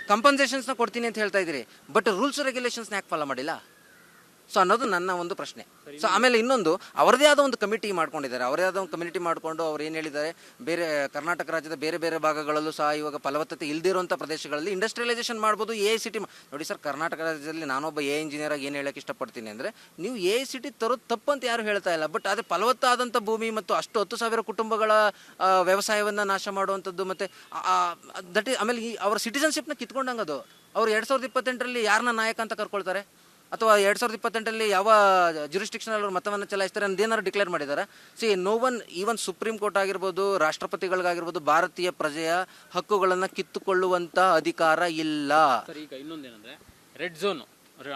ಕಂಪನ್ಸೇಷನ್ಸ್ನ ಕೊಡ್ತೀನಿ ಅಂತ ಹೇಳ್ತಾ ಇದ್ದೀರಿ, ಬಟ್ ರೂಲ್ಸ್ ರೆಗ್ಯುಲೇಷನ್ಸ್ನ ಯಾಕೆ ಫಾಲೋ ಮಾಡಿಲ್ಲ? ಸೊ ಅನ್ನೋದು ನನ್ನ ಒಂದು ಪ್ರಶ್ನೆ. ಸೊ ಆಮೇಲೆ ಇನ್ನೊಂದು, ಅವರದೇ ಆದ ಒಂದು ಕಮಿಟಿ ಮಾಡ್ಕೊಂಡಿದ್ದಾರೆ. ಅವರೇ ಆದ ಒಂದು ಕಮಿಟಿ ಮಾಡಿಕೊಂಡು ಅವ್ರು ಏನು ಹೇಳಿದ್ದಾರೆ, ಬೇರೆ ಕರ್ನಾಟಕ ರಾಜ್ಯದ ಬೇರೆ ಬೇರೆ ಭಾಗಗಳಲ್ಲೂ ಸಹ ಇವಾಗ ಫಲವತ್ತತೆ ಇಲ್ದಿರುವಂಥ ಪ್ರದೇಶಗಳಲ್ಲಿ ಇಂಡಸ್ಟ್ರಿಯಲೈಸೇಷನ್ ಮಾಡ್ಬೋದು. AICT ನೋಡಿ ಸರ್, ಕರ್ನಾಟಕ ರಾಜ್ಯದಲ್ಲಿ ನಾನೊಬ್ಬ ಇಂಜಿನಿಯರಾಗಿ ಏನು ಹೇಳೋಕ್ಕೆ ಇಷ್ಟಪಡ್ತೀನಿ ಅಂದರೆ, ನೀವು AICT ತರೋದು ತಪ್ಪು ಅಂತ ಯಾರು ಹೇಳ್ತಾ ಇಲ್ಲ. ಬಟ್ ಆದರೆ ಫಲವತ್ತಾದಂಥ ಭೂಮಿ ಮತ್ತು ಅಷ್ಟು 10,000 ಕುಟುಂಬಗಳ ವ್ಯವಸಾಯವನ್ನು ನಾಶ ಮಾಡುವಂಥದ್ದು, ಮತ್ತು ಆಮೇಲೆ ಅವರ ಸಿಟಿಸನ್ಶಿಪ್ನ ಕಿತ್ಕೊಂಡಂಗೆ ಅದು. ಅವರು 2028ರಲ್ಲಿ ಯಾರನ್ನ ನಾಯಕ ಅಂತ ಕರ್ಕೊಳ್ತಾರೆ, ಅಥವಾ 2028ರಲ್ಲಿ ಯಾವ ಜುರಿಸ್ಟಿಕ್ಷನಲ್ಲಿ ಅವರು ಮತವನ್ನು ಚಲಾಯಿಸ್ತಾರೆ ಅನ್ನೋದೇನಾದ್ರು ಡಿಕ್ಲೇರ್ ಮಾಡಿದ್ದಾರೆ? No one, even Supreme court ಆಗಿರ್ಬೋದು, ರಾಷ್ಟ್ರಪತಿಗಳಿಗಾಗಿರ್ಬೋದು, ಭಾರತೀಯ ಪ್ರಜೆಯ ಹಕ್ಕುಗಳನ್ನು ಕಿತ್ತುಕೊಳ್ಳುವಂಥ ಅಧಿಕಾರ ಇಲ್ಲ. ಸರ್, ಈಗ ಇನ್ನೊಂದೇನೆಂದರೆ ರೆಡ್ ಝೋನು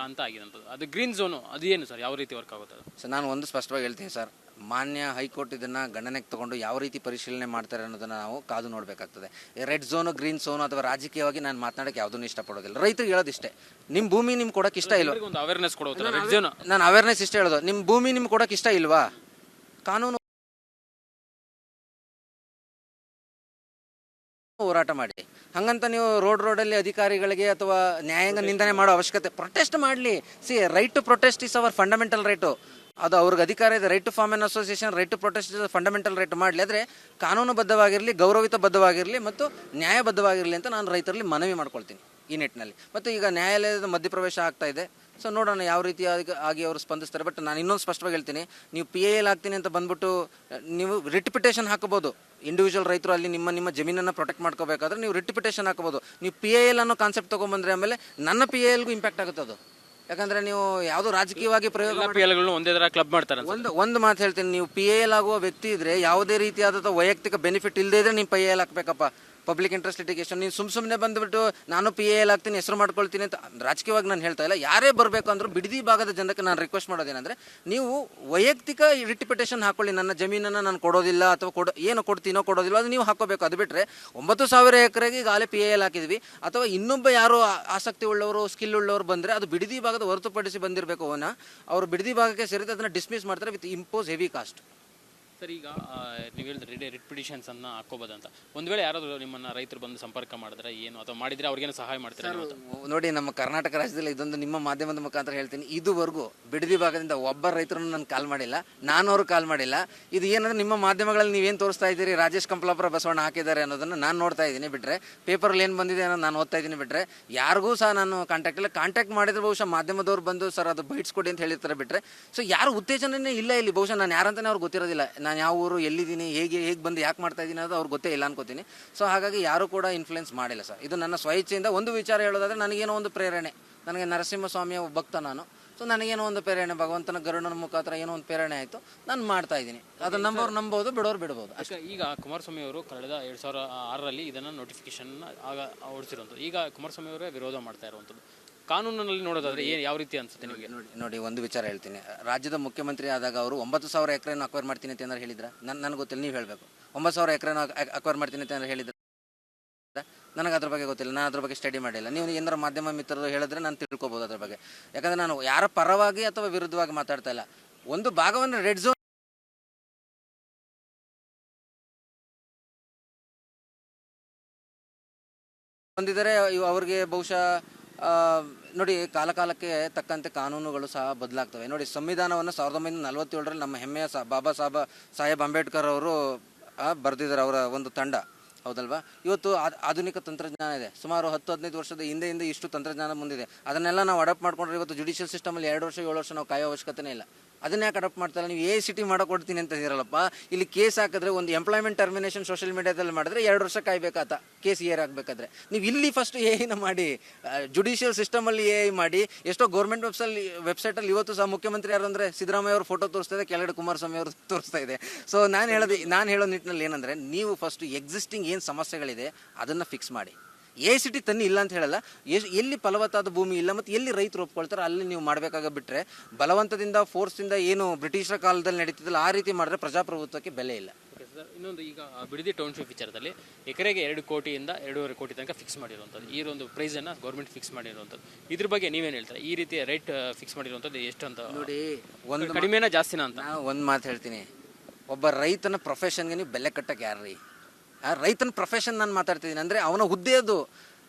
ಅಂತ ಆಗಿರೋಂಥದ್ದು, ಅದು ಗ್ರೀನ್ ಝೋನು ಅದು ಏನು ಸರ್, ಯಾವ ರೀತಿ ವರ್ಕ್ ಆಗುತ್ತೆ? ಸರ್, ನಾನು ಒಂದು ಸ್ಪಷ್ಟವಾಗಿ ಹೇಳ್ತೀನಿ ಸರ್, ಮಾನ್ಯ ಹೈಕೋರ್ಟ್ ಇದನ್ನು ಗಣನೆಗೆ ತಗೊಂಡು ಯಾವ ರೀತಿ ಪರಿಶೀಲನೆ ಮಾಡ್ತಾರೆ ಅನ್ನೋದನ್ನು ನಾವು ಕಾದು ನೋಡಬೇಕಾಗ್ತದೆ. ರೆಡ್ ಝೋನು, ಗ್ರೀನ್ ಝೋನು ಅಥವಾ ರಾಜಕೀಯವಾಗಿ ನಾನು ಮಾತನಾಡೋಕ್ಕೆ ಯಾವುದನ್ನು ಇಷ್ಟಪಡೋದಿಲ್ಲ. ರೈತರಿಗೆ ಹೇಳೋದಿಷ್ಟೇ, ನಿಮ್ಮ ಭೂಮಿ ನಿಮ್ಗೆ ಕೊಡೋಕೆ ಇಷ್ಟ ಇಲ್ವಾ? ಒಂದು ಅವೇರ್ನೆಸ್ ಕೊಡೋದು ರೆಡ್ ಝೋನ್. ನಾನು ಅವೇರ್ನೆಸ್ ಇಷ್ಟ ಹೇಳೋದು, ನಿಮ್ಮ ಭೂಮಿ ನಿಮ್ಗೆ ಕೊಡೋಕೆ ಇಷ್ಟ ಇಲ್ವಾ? ಕಾನೂನು ಹೋರಾಟ ಮಾಡಿ. ಹಂಗಂತ ನೀವು ರೋಡಲ್ಲಿ ಅಧಿಕಾರಿಗಳಿಗೆ ಅಥವಾ ನ್ಯಾಯಾಂಗ ನಿಂದನೆ ಮಾಡೋ ಅವಶ್ಯಕತೆ, ಪ್ರೊಟೆಸ್ಟ್ ಮಾಡಲಿ. Right to protest is our fundamental right. ಅದು ಅವ್ರಿಗೆ ಅಧಿಕಾರ ಇದೆ. Right to form an association, right to protest is fundamental right ಮಾಡಲಿ. ಆದರೆ ಕಾನೂನುಬದ್ಧವಾಗಿರಲಿ, ಗೌರವಿತಬದ್ಧವಾಗಿರಲಿ ಮತ್ತು ನ್ಯಾಯಬದ್ಧವಾಗಿರಲಿ ಅಂತ ನಾನು ರೈತರಲ್ಲಿ ಮನವಿ ಮಾಡ್ಕೊಳ್ತೀನಿ ಈ ನಿಟ್ಟಿನಲ್ಲಿ. ಮತ್ತು ಈಗ ನ್ಯಾಯಾಲಯದ ಮಧ್ಯಪ್ರವೇಶ ಆಗ್ತಾ ಇದೆ. ಸೊ ನೋಡೋಣ ಯಾವ ರೀತಿ ಆಗಿ ಅವರು ಸ್ಪಂದಿಸ್ತಾರೆ. ಬಟ್ ನಾನು ಇನ್ನೊಂದು ಸ್ಪಷ್ಟವಾಗಿ ಹೇಳ್ತೀನಿ, ನೀವು PIL ಆಗ್ತೀನಿ ಅಂತ ಬಂದ್ಬಿಟ್ಟು ನೀವು ರಿಟ್ ಪಿಟೇಷನ್ ಹಾಕಬಹುದು. ಇಂಡಿವಿಜುವಲ್ ರೈತರು ಅಲ್ಲಿ ನಿಮ್ಮ ಜಮೀನನ್ನು ಪ್ರೊಟೆಕ್ಟ್ ಮಾಡ್ಕೋಬೇಕಾದ್ರೆ ನೀವು ರಿಟ್ ಪಿಟೇಷನ್ ಹಾಕಬಹುದು. ನೀವು PIL ಅನ್ನೋ ಕಾನ್ಸೆಪ್ಟ್ ತೊಗೊಂಬಂದ್ರೆ ಆಮೇಲೆ ನನ್ನ PILಗೂ ಇಂಪ್ಯಾಕ್ಟ್ ಆಗುತ್ತೆ ಅದು. ಯಾಕಂದರೆ ನೀವು ಯಾವುದೋ ರಾಜಕೀಯವಾಗಿ ಪ್ರಯೋಗ ಒಂದೇ ಥರ ಕ್ಲಬ್ ಮಾಡ್ತಾರೆ. ಒಂದು ಮಾತು ಹೇಳ್ತೀನಿ, ನೀವು PIL ಆಗುವ ವ್ಯಕ್ತಿ ಇದ್ದರೆ ಯಾವುದೇ ರೀತಿಯಾದಂಥ ವೈಯಕ್ತಿಕ ಬೆನಿಫಿಟ್ ಇಲ್ಲದೇ ಇದ್ರೆ ನೀವು PIL ಹಾಕಬೇಕಪ್ಪ. Public interest litigation. ನೀವು ಸುಮ್ಮನೆ ಬಂದುಬಿಟ್ಟು ನಾನು PAL ಆಗ್ತೀನಿ, ಹೆಸರು ಮಾಡ್ಕೊಳ್ತೀನಿ ಅಂತ ರಾಜಕೀಯವಾಗಿ ನಾನು ಹೇಳ್ತಾ ಇಲ್ಲ. ಯಾರೇ ಬರಬೇಕು ಅಂದರೂ ಬಿಡದಿ ಭಾಗದ ಜನಕ್ಕೆ ನಾನು ರಿಕ್ವೆಸ್ಟ್ ಮಾಡೋದೇನೆಂದರೆ, ನೀವು ವೈಯಕ್ತಿಕ ರಿಟ್ ಪಿಟಿಷನ್ ಹಾಕೊಳ್ಳಿ. ನನ್ನ ಜಮೀನನ್ನು ನಾನು ಕೊಡೋದಿಲ್ಲ ಅಥವಾ ಏನು ಕೊಡ್ತೀನೋ ಕೊಡೋದಿಲ್ಲ ಅದು ನೀವು ಹಾಕೋಬೇಕು. ಅದು ಬಿಟ್ಟರೆ 9,000 ಎಕರೆಗೆ ಈಗಾಗಲೇ PAL ಹಾಕಿದ್ವಿ, ಅಥವಾ ಇನ್ನೊಬ್ಬ ಯಾರೋ ಆಸಕ್ತಿ ಉಳ್ಳವರು ಸ್ಕಿಲ್ ಉಳ್ಳವರು ಬಂದರೆ ಅದು ಬಿಡದಿ ಭಾಗದ ಹೊರತುಪಡಿಸಿ ಬಂದಿರಬೇಕು. ಅವರು ಬಿಡದಿ ಭಾಗಕ್ಕೆ ಸೇರಿದ ಅದನ್ನು ಡಿಸ್ಮಿಸ್ ಮಾಡ್ತಾರೆ with impose heavy cost. Sir, ಈಗ ನೀವು ಹೇಳಿದ್ರೆ ರಿಟ್ ಪಿಟಿಷನ್ಸ್ ಅನ್ನ ಹಾಕೋಬೋದಂತ. ಒಂದು ವೇಳೆ ಯಾರಾದರೂ ನಿಮ್ಮನ್ನ ರೈತರು ಬಂದು ಸಂಪರ್ಕ ಮಾಡಿದ್ರೆ ಏನು, ಅಥವಾ ಮಾಡಿದ್ರೆ ಅವ್ರಿಗೇನು ಸಹಾಯ ಮಾಡ್ತಾರೆ? ನೋಡಿ, ನಮ್ಮ ಕರ್ನಾಟಕ ರಾಜ್ಯದಲ್ಲಿ ಇದೊಂದು ನಿಮ್ಮ ಮಾಧ್ಯಮದ ಮುಖಾಂತರ ಹೇಳ್ತೀನಿ, ಇದುವರೆಗೂ ಬಿಡದಿ ಭಾಗದಿಂದ ಒಬ್ಬ ರೈತರನ್ನು ನಾನು ಕಾಲ್ ಮಾಡಿಲ್ಲ, ನಾನು ಅವ್ರು ಕಾಲ್ ಮಾಡಿಲ್ಲ. ಇದು ಏನಂದ್ರೆ ನಿಮ್ಮ ಮಾಧ್ಯಮಗಳಲ್ಲಿ ನೀವೇನು ತೋರಿಸ್ತಾ ಇದ್ದೀರಿ, ರಾಜೇಶ್ ಕಂಪ್ಲಾಪುರ ಬಸವಣ್ಣ ಹಾಕಿದ್ದಾರೆ ಅನ್ನೋದನ್ನು ನಾನು ನೋಡ್ತಾ ಇದ್ದೀನಿ. ಬಿಟ್ಟರೆ ಪೇಪರಲ್ಲಿ ಏನು ಬಂದಿದೆ ಅನ್ನೋದು ನಾನು ಓದ್ತಾ ಇದ್ದೀನಿ. ಬಿಟ್ಟರೆ ಯಾರಿಗೂ ಸಹ ನಾನು ಕಾಂಟ್ಯಾಕ್ಟ್ ಇಲ್ಲ. ಕಾಂಟ್ಯಾಕ್ಟ್ ಮಾಡಿದ್ರೆ ಬಹುಶಃ ಮಾಧ್ಯಮದವ್ರು ಬಂದು ಸರ್ ಅದು ಬೈಟ್ಸ್ ಕೊಡಿ ಅಂತ ಹೇಳಿರ್ತಾರೆ. ಬಿಟ್ಟರೆ ಸೊ ಯಾರು ಉತ್ತೇಜನೇ ಇಲ್ಲ ಇಲ್ಲಿ. ಬಹುಶಃ ನಾನು ಯಾರಂತಾನೆ ಅವ್ರಿಗೆ ಗೊತ್ತಿರೋದಿಲ್ಲ. ನಾನು ಯಾವ ಊರು, ಎಲ್ಲಿದ್ದೀನಿ, ಹೇಗೆ ಬಂದು ಯಾಕೆ ಮಾಡ್ತಾ ಇದ್ದೀನಿ ಅನ್ನೋದು ಅವ್ರಿಗೆ ಗೊತ್ತೇ ಇಲ್ಲ ಅನ್ಕೋತೀನಿ. ಸೊ ಹಾಗಾಗಿ ಯಾರು ಕೂಡ ಇನ್ಫ್ಲುಯೆನ್ಸ್ ಮಾಡಿಲ್ಲ ಸರ್. ಇದು ನನ್ನ ಸ್ವಇಚ್ಛೆಯಿಂದ ಒಂದು ವಿಚಾರ ಹೇಳೋದಾದರೆ, ನನಗೇನೋ ಒಂದು ಪ್ರೇರಣೆ, ನನಗೆ ನರಸಿಂಹಸ್ವಾಮಿಯ ಭಕ್ತ ನಾನು. ಸೊ ನನಗೇನೋ ಒಂದು ಪ್ರೇರಣೆ, ಭಗವಂತನ ಗರುಡನ ಮುಖಾಂತರ ಏನೋ ಒಂದು ಪ್ರೇರಣೆ ಆಯಿತು, ನಾನು ಮಾಡ್ತಾ ಇದ್ದೀನಿ. ಅದನ್ನು ನಂಬೋರು ನಂಬೋದು, ಬಿಡೋರು ಬಿಡ್ಬೋದು ಅಷ್ಟೇ. ಈಗ ಕುಮಾರಸ್ವಾಮಿ ಅವರು ಕಳೆದ 2006ರಲ್ಲಿ ಇದನ್ನು ನೋಟಿಫಿಕೇಶನ್ ಆಗ ಹೊರಡಿಸಿರುವಂಥದ್ದು. ಈಗ ಕುಮಾರಸ್ವಾಮಿ ಅವರೇ ವಿರೋಧ ಮಾಡ್ತಾ ಇರುವಂಥದ್ದು. ಕಾನೂನಿನಲ್ಲಿ ನೋಡೋದಾದ್ರೆ ಯಾವ ರೀತಿ ಅನ್ಸುತ್ತೆ ನಿಮಗೆ? ನೋಡಿ, ಒಂದು ವಿಚಾರ ಹೇಳ್ತೀನಿ. ರಾಜ್ಯದ ಮುಖ್ಯಮಂತ್ರಿ ಆದಾಗ ಅವರು 9,000 ಎಕರೆನ ಅಕ್ವೈರ್ ಮಾಡ್ತೀನಿ ಅಂತ ಏನಾರು ಹೇಳಿದ್ರೆ ನನಗೆ ಗೊತ್ತಿಲ್ಲ, ನೀವು ಹೇಳಬೇಕು. 9,000 ಎಕರೆನ ಅಕ್ವೈರ್ ಮಾಡ್ತೀನಿ ಅಂತ ಏನಾರು ಹೇಳಿದ್ರೆ ನನಗೆ ಅದ್ರ ಬಗ್ಗೆ ಗೊತ್ತಿಲ್ಲ, ನಾನು ಅದ್ರ ಬಗ್ಗೆ ಸ್ಟಡಿ ಮಾಡಿಲ್ಲ. ನೀವು ಏನಾರ ಮಾಧ್ಯಮ ಮಿತ್ರರು ಹೇಳಿದ್ರೆ ನಾನು ತಿಳ್ಕೊಬೋದು ಅದ್ರ ಬಗ್ಗೆ. ಯಾಕಂದರೆ ನಾನು ಯಾರ ಪರವಾಗಿ ಅಥವಾ ವಿರುದ್ಧವಾಗಿ ಮಾತಾಡ್ತಾ ಇಲ್ಲ. ಒಂದು ಭಾಗವನ್ನು ರೆಡ್ ಝೋನ್ ಹೊಂದಿದರೆ ಅವ್ರಿಗೆ ಬಹುಶಃ ನೋಡಿ, ಕಾಲಕಾಲಕ್ಕೆ ತಕ್ಕಂತೆ ಕಾನೂನುಗಳು ಸಹ ಬದಲಾಗ್ತವೆ. ನೋಡಿ, ಸಂವಿಧಾನವನ್ನು 1947ರಲ್ಲಿ ನಮ್ಮ ಹೆಮ್ಮೆಯ ಬಾಬಾ ಸಾಹೇಬ್ ಅಂಬೇಡ್ಕರ್ ಅವರು ಬರೆದಿದ್ದಾರೆ, ಅವರ ಒಂದು ತಂಡ, ಹೌದಲ್ವಾ? ಇವತ್ತು ಆಧುನಿಕ ತಂತ್ರಜ್ಞಾನ ಇದೆ. ಸುಮಾರು 10-15 ವರ್ಷದ ಹಿಂದೆ ಇಷ್ಟು ತಂತ್ರಜ್ಞಾನ ಮುಂದಿದೆ. ಅದನ್ನೆಲ್ಲ ನಾವು ಅಡಾಪ್ಟ್ ಮಾಡ್ಕೊಂಡ್ರೆ ಇವತ್ತು ಜುಡಿಷಿಯಲ್ ಸಿಸ್ಟಮಲ್ಲಿ 2 ವರ್ಷ 7 ವರ್ಷ ನಾವು ಕಾಯೋ ಅವಶ್ಯಕತೆನೇ ಇಲ್ಲ. ಅದನ್ನ ಯಾಕೆ ಅಡಾಪ್ಟ್ ಮಾಡ್ತಾರೆ? ನೀವು ACT ಕೊಡ್ತೀನಿ ಅಂತ ಇರಲ್ಲಪ್ಪ. ಇಲ್ಲಿ ಕೇಸ್ ಹಾಕಿದ್ರೆ ಒಂದು ಎಂಪ್ಲಾಯ್ಮೆಂಟ್ ಟರ್ಮಿನೇಷನ್ ಸೋಷಿಯಲ್ ಮೀಡಿಯಾದಲ್ಲಿ ಮಾಡಿದ್ರೆ 2 ವರ್ಷ ಕಾಯ್ಬೇಕಾತ ಕೇಸ್ ಏರ್ ಆಗಬೇಕಾದ್ರೆ. ನೀವು ಇಲ್ಲಿ ಫಸ್ಟ್ AI ಮಾಡಿ, ಜುಡಿಷಿಯಲ್ ಸಿಸ್ಟಮಲ್ಲಿ AI ಮಾಡಿ. ಎಷ್ಟೋ ಗೌರ್ಮೆಂಟ್ ವೆಬ್ಸೈಟಲ್ಲಿ ಇವತ್ತು ಸಹ ಮುಖ್ಯಮಂತ್ರಿ ಯಾರು ಅಂದರೆ ಸಿದ್ದರಾಮಯ್ಯ ಅವರು ಫೋಟೋ ತೋರಿಸ್ತಾ ಇದೆ, ಕೆಳಗಡೆ ಕುಮಾರಸ್ವಾಮಿ ಅವರು ತೋರಿಸ್ತಾ ಇದೆ. ಸೊ ನಾನು ಹೇಳೋ ನಿಟ್ಟಿನಲ್ಲಿ ಏನಂದರೆ, ನೀವು ಫಸ್ಟ್ ಎಕ್ಸಿಸ್ಟಿಂಗ್ ಏನು ಸಮಸ್ಯೆಗಳಿದೆ ಅದನ್ನು ಫಿಕ್ಸ್ ಮಾಡಿ. ACT ತನ್ನಿ ಇಲ್ಲ ಅಂತ ಹೇಳಲ್ಲ. ಎಲ್ಲಿ ಫಲವತ್ತಾದ ಭೂಮಿ ಇಲ್ಲ ಮತ್ತು ಎಲ್ಲಿ ರೈತರು ಒಪ್ಕೊಳ್ತಾರೆ ಅಲ್ಲಿ ನೀವು ಮಾಡಬೇಕಾಗ ಬಿಟ್ಟರೆ, ಬಲವಂತದಿಂದ ಫೋರ್ಸಿಂದ ಏನು ಬ್ರಿಟಿಷರ ಕಾಲದಲ್ಲಿ ನಡೀತಿದ್ದಲ್ಲ ಆ ರೀತಿ ಮಾಡಿದ್ರೆ ಪ್ರಜಾಪ್ರಭುತ್ವಕ್ಕೆ ಬೆಲೆ ಇಲ್ಲ. ಇನ್ನೊಂದು, ಈಗ ಬಿಡದಿ ಟೌನ್ಶಿಪ್ ವಿಚಾರದಲ್ಲಿ ಎಕರೆಗೆ 2 ಕೋಟಿಯಿಂದ 2.5 ಕೋಟಿ ತನಕ ಫಿಕ್ಸ್ ಮಾಡಿರುವಂಥದ್ದು, ಈ ಒಂದು ಪ್ರೈಸನ್ನು ಗೌರ್ಮೆಂಟ್ ಫಿಕ್ಸ್ ಮಾಡಿರುವಂಥದ್ದು. ಇದ್ರ ಬಗ್ಗೆ ನೀವೇನು ಹೇಳ್ತಾರೆ? ಈ ರೀತಿ ರೇಟ್ ಫಿಕ್ಸ್ ಮಾಡಿರುವಂಥದ್ದು ಎಷ್ಟು ಅಂತ? ನೋಡಿ, ಒಂದು ಕಡಿಮೆನಾ ಜಾಸ್ತಿನಾ ಅಂತ ನಾನು ಒಂದು ಮಾತು ಹೇಳ್ತೀನಿ. ಒಬ್ಬ ರೈತನ ಪ್ರೊಫೆಷನ್ಗೆ ನೀವು ಬೆಲೆ ಕಟ್ಟಕ್ಕೆ ಯಾರ್ರೀ? ರೈತನ ಪ್ರೊಫೆಷನ್ ನಾನು ಮಾತಾಡ್ತಿದ್ದೀನಿ ಅಂದರೆ ಅವನ ಹುದ್ದೆ, ಅದು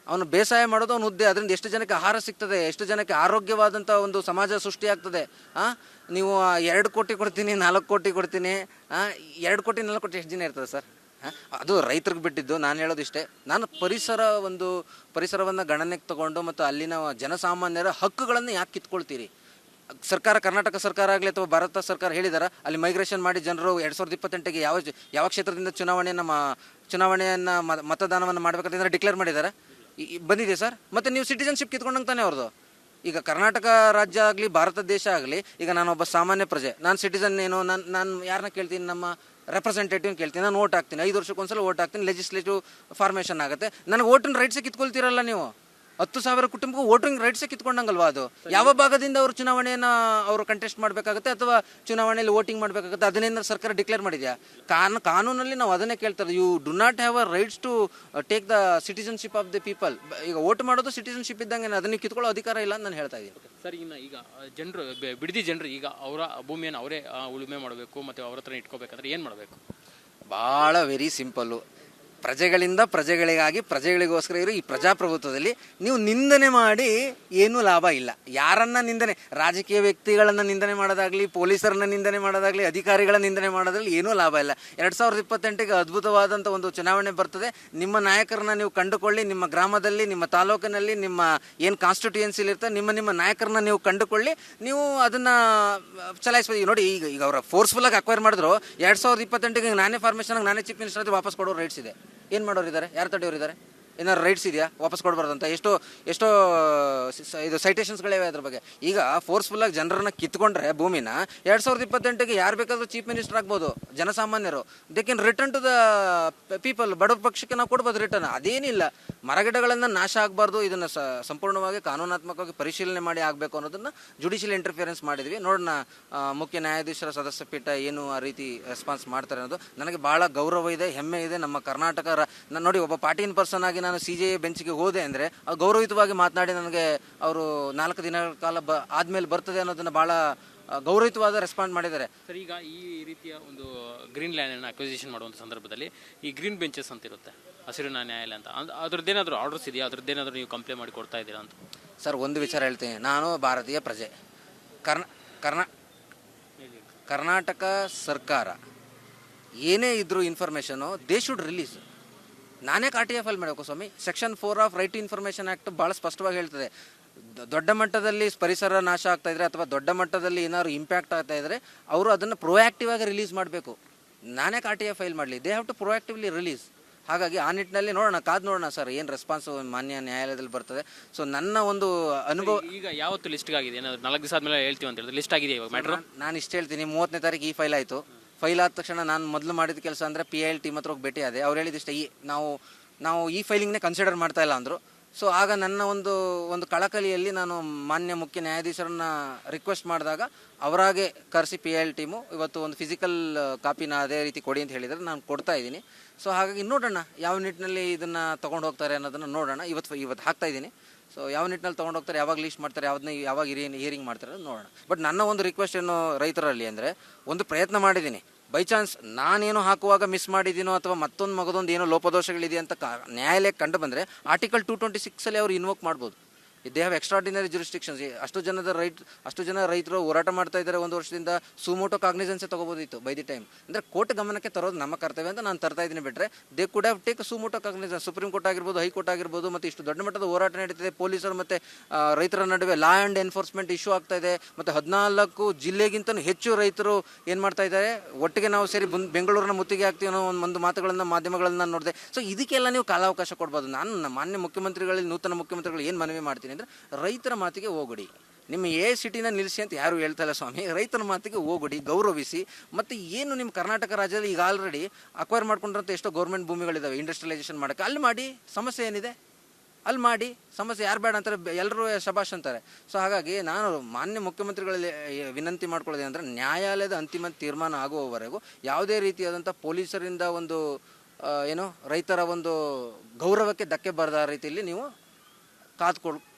ಅವನು ಬೇಸಾಯ ಮಾಡೋದು ಅವನ ಹುದ್ದೆ. ಅದರಿಂದ ಎಷ್ಟು ಜನಕ್ಕೆ ಆಹಾರ ಸಿಗ್ತದೆ, ಎಷ್ಟು ಜನಕ್ಕೆ ಆರೋಗ್ಯವಾದಂಥ ಒಂದು ಸಮಾಜ ಸೃಷ್ಟಿಯಾಗ್ತದೆ. ನೀವು 2 ಕೋಟಿ ಕೊಡ್ತೀನಿ, 4 ಕೋಟಿ ಕೊಡ್ತೀನಿ, 2 ಕೋಟಿ 4 ಕೋಟಿ ಎಷ್ಟು ದಿನ ಇರ್ತದೆ ಸರ್? ಅದು ರೈತರಿಗೆ ಬಿಟ್ಟಿದ್ದು. ನಾನು ಹೇಳೋದಿಷ್ಟೇ, ನಾನು ಪರಿಸರವನ್ನು ಗಣನೆಗೆ ತಗೊಂಡು ಮತ್ತು ಅಲ್ಲಿನ ಜನಸಾಮಾನ್ಯರ ಹಕ್ಕುಗಳನ್ನು ಯಾಕೆ ಕಿತ್ಕೊಳ್ತೀರಿ? ಸರ್ಕಾರ, ಕರ್ನಾಟಕ ಸರ್ಕಾರ ಆಗಲಿ ಅಥವಾ ಭಾರತ ಸರ್ಕಾರ ಹೇಳಿದಾರ ಅಲ್ಲಿ ಮೈಗ್ರೇಷನ್ ಮಾಡಿ ಜನರು 2028ಗೆ ಯಾವ ಕ್ಷೇತ್ರದಿಂದ ಚುನಾವಣೆಯನ್ನು ಮತದಾನವನ್ನು ಮಾಡಬೇಕಂತ ಡಿಕ್ಲೇರ್ ಮಾಡಿದ್ದಾರೆ, ಬಂದಿದೆ ಸರ್. ಮತ್ತು ನೀವು ಸಿಟಿಜನ್ಶಿಪ್ ಕಿತ್ಕೊಂಡಂಗೆ ತಾನೇ ಅವ್ರದ್ದು. ಈಗ ಕರ್ನಾಟಕ ರಾಜ್ಯ ಆಗಲಿ ಭಾರತ ದೇಶ ಆಗಲಿ, ಈಗ ನಾನೊಬ್ಬ ಸಾಮಾನ್ಯ ಪ್ರಜೆ, ನಾನು ಸಿಟಿಜನ್ ಏನು, ನಾನು ಯಾರನ್ನ ಕೇಳ್ತೀನಿ? ನಮ್ಮ ರೆಪ್ರೆಸೆಂಟೇಟಿವ್ ಕೇಳ್ತೀನಿ, ನಾನು ವೋಟ್ ಹಾಕ್ತೀನಿ, 5 ವರ್ಷಕ್ಕೊಂದ್ಸಲ ವೋಟ್ ಹಾಕ್ತೀನಿ, ಲೆಜಿಸ್ಲೇಟಿವ್ ಫಾರ್ಮೇಷನ್ ಆಗುತ್ತೆ. ನನಗೆ ವೋಟಿನ ರೈಟ್ಸೇ ಕಿತ್ಕೊಳ್ತೀರಲ್ಲ ನೀವು. 10,000 ಕುಟುಂಬಕ್ಕೂ ವೋಟಿಂಗ್ ರೈಟ್ಸೇ ಕಿತ್ಕೊಂಡಂಗಲ್ವಾ? ಅದು ಯಾವ ಭಾಗದಿಂದ ಅವರು ಚುನಾವಣೆಯನ್ನು ಅವರು ಕಂಟೆಸ್ಟ್ ಮಾಡಬೇಕಾಗುತ್ತೆ ಅಥವಾ ಚುನಾವಣೆಯಲ್ಲಿ ವೋಟಿಂಗ್ ಮಾಡಬೇಕಾಗುತ್ತೆ? ಅದನ್ನೇನಾದ್ರು ಸರ್ಕಾರ ಡಿಕ್ಲೇರ್ ಮಾಡಿದೆಯಾ? ಕಾನೂನಲ್ಲಿ ನಾವು ಅದನ್ನೇ ಕೇಳ್ತಾರೆ. You do not have a rights to take the citizenship of the people. ಈಗ ವೋಟ್ ಮಾಡೋದು ಸಿಟಿಜನ್ಶಿಪ್ ಇದ್ದಂಗೆ, ಅದನ್ನು ಕಿತ್ಕೊಳ್ಳೋ ಅಧಿಕಾರ ಇಲ್ಲ ಅಂತ ನಾನು ಹೇಳ್ತಾ ಇದ್ದೀನಿ. ಸರ್, ಈಗ ಜನರು, ಬಿಡದಿ ಜನರು ಈಗ ಅವರ ಭೂಮಿಯನ್ನು ಅವರೇ ಉಳುಮೆ ಮಾಡಬೇಕು ಮತ್ತು ಅವ್ರ ಹತ್ರ ಇಟ್ಕೋಬೇಕಂದ್ರೆ ಏನು ಮಾಡಬೇಕು? ಭಾಳ ವೆರಿ ಸಿಂಪಲ್ಲು. ಪ್ರಜೆಗಳಿಂದ ಪ್ರಜೆಗಳಿಗಾಗಿ ಪ್ರಜೆಗಳಿಗೋಸ್ಕರ ಇರೋ ಈ ಪ್ರಜಾಪ್ರಭುತ್ವದಲ್ಲಿ ನೀವು ನಿಂದನೆ ಮಾಡಿ ಏನೂ ಲಾಭ ಇಲ್ಲ. ಯಾರನ್ನ ನಿಂದನೆ, ರಾಜಕೀಯ ವ್ಯಕ್ತಿಗಳನ್ನು ನಿಂದನೆ ಮಾಡೋದಾಗಲಿ, ಪೊಲೀಸರನ್ನ ನಿಂದನೆ ಮಾಡೋದಾಗಲಿ, ಅಧಿಕಾರಿಗಳ ನಿಂದನೆ ಮಾಡೋದ್ರಲ್ಲಿ ಏನೂ ಲಾಭ ಇಲ್ಲ. 2028ಗೆ ಅದ್ಭುತವಾದಂಥ ಒಂದು ಚುನಾವಣೆ ಬರ್ತದೆ. ನಿಮ್ಮ ನಾಯಕರನ್ನ ನೀವು ಕಂಡುಕೊಳ್ಳಿ. ನಿಮ್ಮ ಗ್ರಾಮದಲ್ಲಿ, ನಿಮ್ಮ ತಾಲೂಕಿನಲ್ಲಿ, ನಿಮ್ಮ ಏನು ಕಾನ್ಸ್ಟಿಟ್ಯೂಯೆನ್ಸಿಲಿ ಇರ್ತಾರೆ, ನಿಮ್ಮ ನಾಯಕರನ್ನ ನೀವು ಕಂಡುಕೊಳ್ಳಿ. ನೀವು ಅದನ್ನು ಚಲಾಯಿಸ್ಬೋದು. ನೋಡಿ, ಈಗ ಅವರ ಫೋರ್ಸ್ಫುಲ್ಲಾಗಿ ಅಕ್ವೈರ್ ಮಾಡಿದ್ರು. 2028ಗೆ ನಾನೇ ಫಾರ್ಮೇಷನ್ಗೆ ನಾನೇ ಚೀಫ್ ಮಿನಿಸ್ಟರ್ ವಾಪಸ್ ಕೊಡೋ ರೈಟ್ಸ್ ಇದೆ. ಏನು ಮಾಡೋರಿದ್ದಾರೆ? ಯಾರು ತಡೆಯೋರಿದ್ದಾರೆ? ಏನಾದ್ರು ರೈಟ್ಸ್ ಇದೆಯಾ ವಾಪಸ್ ಕೊಡಬಾರ್ದು ಅಂತ? ಎಷ್ಟೋ ಇದು ಸೈಟೇಷನ್ಸ್ಗಳಿವೆ ಅದ್ರ ಬಗ್ಗೆ. ಈಗ ಫೋರ್ಸ್ಫುಲ್ಲಾಗಿ ಜನರನ್ನ ಕಿತ್ಕೊಂಡ್ರೆ ಭೂಮಿನ 2028ಗೆ ಯಾರು ಬೇಕಾದರೂ ಚೀಫ್ ಮಿನಿಸ್ಟರ್ ಆಗ್ಬೋದು, ಜನಸಾಮಾನ್ಯರು. They can return to the people, ಬಡ ಪಕ್ಷಕ್ಕೆ ನಾವು ಕೊಡ್ಬೋದು ರಿಟರ್ನ್. ಅದೇನಿಲ್ಲ, ಮರಗಿಡಗಳನ್ನು ನಾಶ ಆಗಬಾರ್ದು, ಇದನ್ನು ಸಂಪೂರ್ಣವಾಗಿ ಕಾನೂನಾತ್ಮಕವಾಗಿ ಪರಿಶೀಲನೆ ಮಾಡಿ ಆಗಬೇಕು ಅನ್ನೋದನ್ನು ಜುಡಿಷಿಯಲ್ ಇಂಟರ್ಫಿಯರೆನ್ಸ್ ಮಾಡಿದ್ವಿ. ನೋಡೋಣ ಮುಖ್ಯ ನ್ಯಾಯಾಧೀಶರ ಸದಸ್ಯ ಪೀಠ ಏನು ಆ ರೀತಿ ರೆಸ್ಪಾನ್ಸ್ ಮಾಡ್ತಾರೆ ಅನ್ನೋದು. ನನಗೆ ಭಾಳ ಗೌರವ ಇದೆ, ಹೆಮ್ಮೆ ಇದೆ. ನಮ್ಮ ಕರ್ನಾಟಕ ನಾನು ನೋಡಿ, ಒಬ್ಬ ಪಾರ್ಟಿನ್ ಪರ್ಸನ್ ಆಗಿ ನಾನು CJA ಬೆಂಚ್ಗೆ ಹೋದೆ ಅಂದರೆ ಗೌರವಯುತವಾಗಿ ಮಾತನಾಡಿ ನನಗೆ ಅವರು 4 ದಿನಗಳ ಕಾಲ ಆದಮೇಲೆ ಬರ್ತದೆ ಅನ್ನೋದನ್ನು ಭಾಳ ಗೌರವಯುತವಾದ ರೆಸ್ಪಾಂಡ್ ಮಾಡಿದ್ದಾರೆ. ಸರ್, ಈಗ ಈ ರೀತಿಯ ಒಂದು ಗ್ರೀನ್ ಲ್ಯಾಂಡನ್ನು ಅಕ್ವಿಸಿಷನ್ ಮಾಡುವಂಥ ಸಂದರ್ಭದಲ್ಲಿ ಈ ಗ್ರೀನ್ ಬೆಂಚಸ್ ಅಂತ ಇರುತ್ತೆ, ಹಸಿರು ನ್ಯಾಯಾಲಯ ಅಂತ, ಅದ್ರದ್ದೇನಾದರೂ ಆರ್ಡರ್ಸ್ ಇದೆಯಾ? ಅದ್ರದ್ದೇನಾದರೂ ನೀವು ಕಂಪ್ಲೇಂಟ್ ಮಾಡಿ ಕೊಡ್ತಾ ಇದ್ದೀರಾ ಅಂತ? ಸರ್, ಒಂದು ವಿಚಾರ ಹೇಳ್ತೀನಿ. ನಾನು ಭಾರತೀಯ ಪ್ರಜೆ. ಕರ್ನಾಟಕ ಸರ್ಕಾರ ಏನೇ ಇದ್ರೂ ಇನ್ಫಾರ್ಮೇಷನು ದೇ ಶುಡ್ ರಿಲೀಸ್. ನಾನೇ RTI ಫೈಲ್ ಮಾಡಬೇಕು ಸ್ವಾಮಿ. Section 4 of right to information act ಭಾಳ ಸ್ಪಷ್ಟವಾಗಿ ಹೇಳ್ತದೆ. ದೊಡ್ಡ ಮಟ್ಟದಲ್ಲಿ ಪರಿಸರ ನಾಶ ಆಗ್ತಾ ಇದ್ರೆ ಅಥವಾ ದೊಡ್ಡ ಮಟ್ಟದಲ್ಲಿ ಏನಾದ್ರು ಇಂಪ್ಯಾಕ್ಟ್ ಆಗ್ತಾ ಇದ್ರೆ ಅವರು ಅದನ್ನು ಪ್ರೊಆಕ್ಟಿವ್ ಆಗಿ ರಿಲೀಸ್ ಮಾಡಬೇಕು. ನಾನೇ RTI ಫೈಲ್ ಮಾಡಲಿ, ದೇ ಹ್ಯಾವ್ ಟು ಪ್ರೊಆಕ್ಟಿವ್ಲಿ ರಿಲೀಸ್. ಹಾಗಾಗಿ ಆ ನಿಟ್ಟಿನಲ್ಲಿ ಕಾದು ನೋಡೋಣ ಸರ್, ಏನು ರೆಸ್ಪಾನ್ಸ್ ಮಾನ್ಯ ನ್ಯಾಯಾಲಯದಲ್ಲಿ ಬರ್ತದೆ. ಸೊ ನನ್ನ ಒಂದು ಅನುಭವ ಈಗ ಯಾವತ್ತು ಲಿಸ್ಟ್ಗೆ ಆಗಿದೆ? ಏನಾದ್ರು 4 ದಿವಸ ಆದಮೇಲೆ ಹೇಳ್ತೀವಿ ಅಂತ ಹೇಳಿದ್ರೆ ಲಿಸ್ಟ್ ಆಗಿದೆ ಇವಾಗ ಮ್ಯಾಟ್ರು? ನಾನು ಇಷ್ಟು ಹೇಳ್ತೀನಿ, 30ನೇ ತಾರೀಕು ಈ ಫೈಲ್ ಆಯಿತು. ಫೈಲ್ ಆದ ತಕ್ಷಣ ನಾನು ಮೊದಲು ಮಾಡಿದ ಕೆಲಸ ಅಂದರೆ PIL ಟೀಮ್ ಹತ್ರ ಹೋಗಿ ಭೇಟಿ ಆದೆ. ಅವ್ರು ಹೇಳಿದಿಷ್ಟ ನಾವು ಈ ಫೈಲಿಂಗ್ನೇ ಕನ್ಸಿಡರ್ ಮಾಡ್ತಾ ಇಲ್ಲ ಅಂದರು. ಸೊ ಆಗ ನನ್ನ ಒಂದು ಕಳಕಳಿಯಲ್ಲಿ ನಾನು ಮಾನ್ಯ ಮುಖ್ಯ ನ್ಯಾಯಾಧೀಶರನ್ನ ರಿಕ್ವೆಸ್ಟ್ ಮಾಡಿದಾಗ ಅವರಾಗೆ ಕರೆಸಿ PIL ಟೀಮು ಇವತ್ತು ಒಂದು ಫಿಸಿಕಲ್ ಕಾಪಿನ ಅದೇ ರೀತಿ ಕೊಡಿ ಅಂತ ಹೇಳಿದರೆ ನಾನು ಕೊಡ್ತಾ ಇದ್ದೀನಿ. ಸೊ ಹಾಗಾಗಿ ನೋಡೋಣ ಯಾವ ನಿಟ್ಟಿನಲ್ಲಿ ಇದನ್ನು ತೊಗೊಂಡು ಹೋಗ್ತಾರೆ ಅನ್ನೋದನ್ನು ನೋಡೋಣ. ಇವತ್ತು ಹಾಕ್ತಾ ಇದ್ದೀನಿ. ಸೊ ಯಾವ ನಿಟ್ಟಿನಲ್ಲಿ ತೊಗೊಂಡು ಹೋಗ್ತಾರೆ, ಯಾವಾಗ ಲೀಸ್ಟ್ ಮಾಡ್ತಾರೆ, ಯಾವಾಗ ಹಿಯರಿಂಗ್ ಮಾಡ್ತಾರೆ ನೋಡೋಣ. ಬಟ್ ನನ್ನ ಒಂದು ರಿಕ್ವೆಸ್ಟ್ ಏನು ರೈತರಲ್ಲಿ ಅಂದರೆ, ಒಂದು ಪ್ರಯತ್ನ ಮಾಡಿದ್ದೀನಿ. ಬೈ ಚಾನ್ಸ್ ನಾನೇನು ಹಾಕುವಾಗ ಮಿಸ್ ಮಾಡಿದ್ದೀನೋ ಅಥವಾ ಮಗದೊಂದು ಏನೋ ಲೋಪದೋಷಗಳಿದೆ ಅಂತ ನ್ಯಾಯಾಲಯಕ್ಕೆ ಕಂಡು ಬಂದರೆ ಆರ್ಟಿಕಲ್ 226 ಅವರು ಇನ್ವೋಕ್ ಮಾಡ್ಬೋದು. They have extraordinary jurisdictions. ಅಷ್ಟು ಜನ ರೈತರು ಹೋರಾಟ ಮಾಡ್ತಾ ಇದ್ದಾರೆ 1 ವರ್ಷದಿಂದ. ಸುಮೋಟೋ ಕಾಗ್ನಿಸೆನ್ಸೇ ತೊಗೋಬೋದಿತ್ತು ಬೈ ದಿ ಟೈಮ್. ಅಂದರೆ ಕೋರ್ಟ್ ಗಮನಕ್ಕೆ ತರೋದು ನಮ್ಮ ಕರ್ತವ್ಯ ಅಂತ ನಾನು ತರ್ತಾ ಇದ್ದೀನಿ. ಬಿಟ್ಟರೆ they could have take suo motu cognizance. Supreme court ಆಗಿರ್ಬೋದು, ಹೈಕೋರ್ಟ್ ಆಗಿರ್ಬೋದು. ಮತ್ತು ಇಷ್ಟು ದೊಡ್ಡ ಮಟ್ಟದ ಹೋರಾಟ ನಡೀತಿದೆ, ಪೊಲೀಸರು ಮತ್ತು ರೈತರ ನಡುವೆ ಲಾ ಆ್ಯಂಡ್ ಎನ್ಫೋರ್ಸ್ಮೆಂಟ್ ಇಶ್ಯೂ ಆಗ್ತಾ ಇದೆ. ಮತ್ತು 14 ಜಿಲ್ಲೆಗಿಂತಲೂ ಹೆಚ್ಚು ರೈತರು ಏನು ಮಾಡ್ತಾ ಇದ್ದಾರೆ, ಒಟ್ಟಿಗೆ ನಾವು ಸೇರಿ ಬೆಂಗಳೂರಿನ ಮುತ್ತಿಗೆ ಆಗ್ತೀವಿ ಅನ್ನೋ ಒಂದು ಮಾತುಗಳನ್ನು ಮಾಧ್ಯಮಗಳನ್ನು ನಾನು ನೋಡಿದೆ. ಸೊ ಇದಕ್ಕೆಲ್ಲ ನೀವು ಕಾಲಾವಕಾಶ ಕೊಡ್ಬೋದು. ನಾನು ಮಾನ್ಯ ಮುಖ್ಯಮಂತ್ರಿಗಳಲ್ಲಿ, ನೂತನ ಮುಖ್ಯಮಂತ್ರಿಗಳು ಏನು ಮನವಿ ಮಾಡ್ತೀನಿ ಅಂದರೆ, ರೈತರ ಮಾತಿಗೆ ಹೋಗೊಡಿ. ನಿಮ್ಮ ಸಿಟಿನ ನಿಲ್ಲಿಸಿ ಅಂತ ಯಾರು ಹೇಳ್ತಾ ಇಲ್ಲ ಸ್ವಾಮಿ. ರೈತರ ಮಾತಿಗೆ ಹೋಗೊಡಿ, ಗೌರವಿಸಿ. ಮತ್ತು ಏನು ನಿಮ್ಮ ಕರ್ನಾಟಕ ರಾಜ್ಯದಲ್ಲಿ ಈಗ ಆಲ್ರೆಡಿ ಅಕ್ವೈರ್ ಮಾಡ್ಕೊಂಡಿರೋಂಥ ಎಷ್ಟೋ ಗೌರ್ಮೆಂಟ್ ಭೂಮಿಗಳಿದ್ದಾವೆ ಇಂಡಸ್ಟ್ರಿಯಲೈಸೇಷನ್ ಮಾಡೋಕ್ಕೆ. ಅಲ್ಲಿ ಮಾಡಿ, ಸಮಸ್ಯೆ ಏನಿದೆ ಅಲ್ಲಿ ಮಾಡಿ. ಸಮಸ್ಯೆ ಯಾರು ಬೇಡ ಅಂತಾರೆ, ಎಲ್ಲರೂ ಶಬಾಷ್ ಅಂತಾರೆ. ಸೊ ಹಾಗಾಗಿ ನಾನು ಮಾನ್ಯ ಮುಖ್ಯಮಂತ್ರಿಗಳಲ್ಲಿ ವಿನಂತಿ ಮಾಡ್ಕೊಳ್ಳೋದು ಅಂದರೆ, ನ್ಯಾಯಾಲಯದ ಅಂತಿಮ ತೀರ್ಮಾನ ಆಗುವವರೆಗೂ ಯಾವುದೇ ರೀತಿಯಾದಂಥ ಪೊಲೀಸರಿಂದ ಒಂದು ರೈತರ ಒಂದು ಗೌರವಕ್ಕೆ ಧಕ್ಕೆ ಬರದ ರೀತಿಯಲ್ಲಿ ನೀವು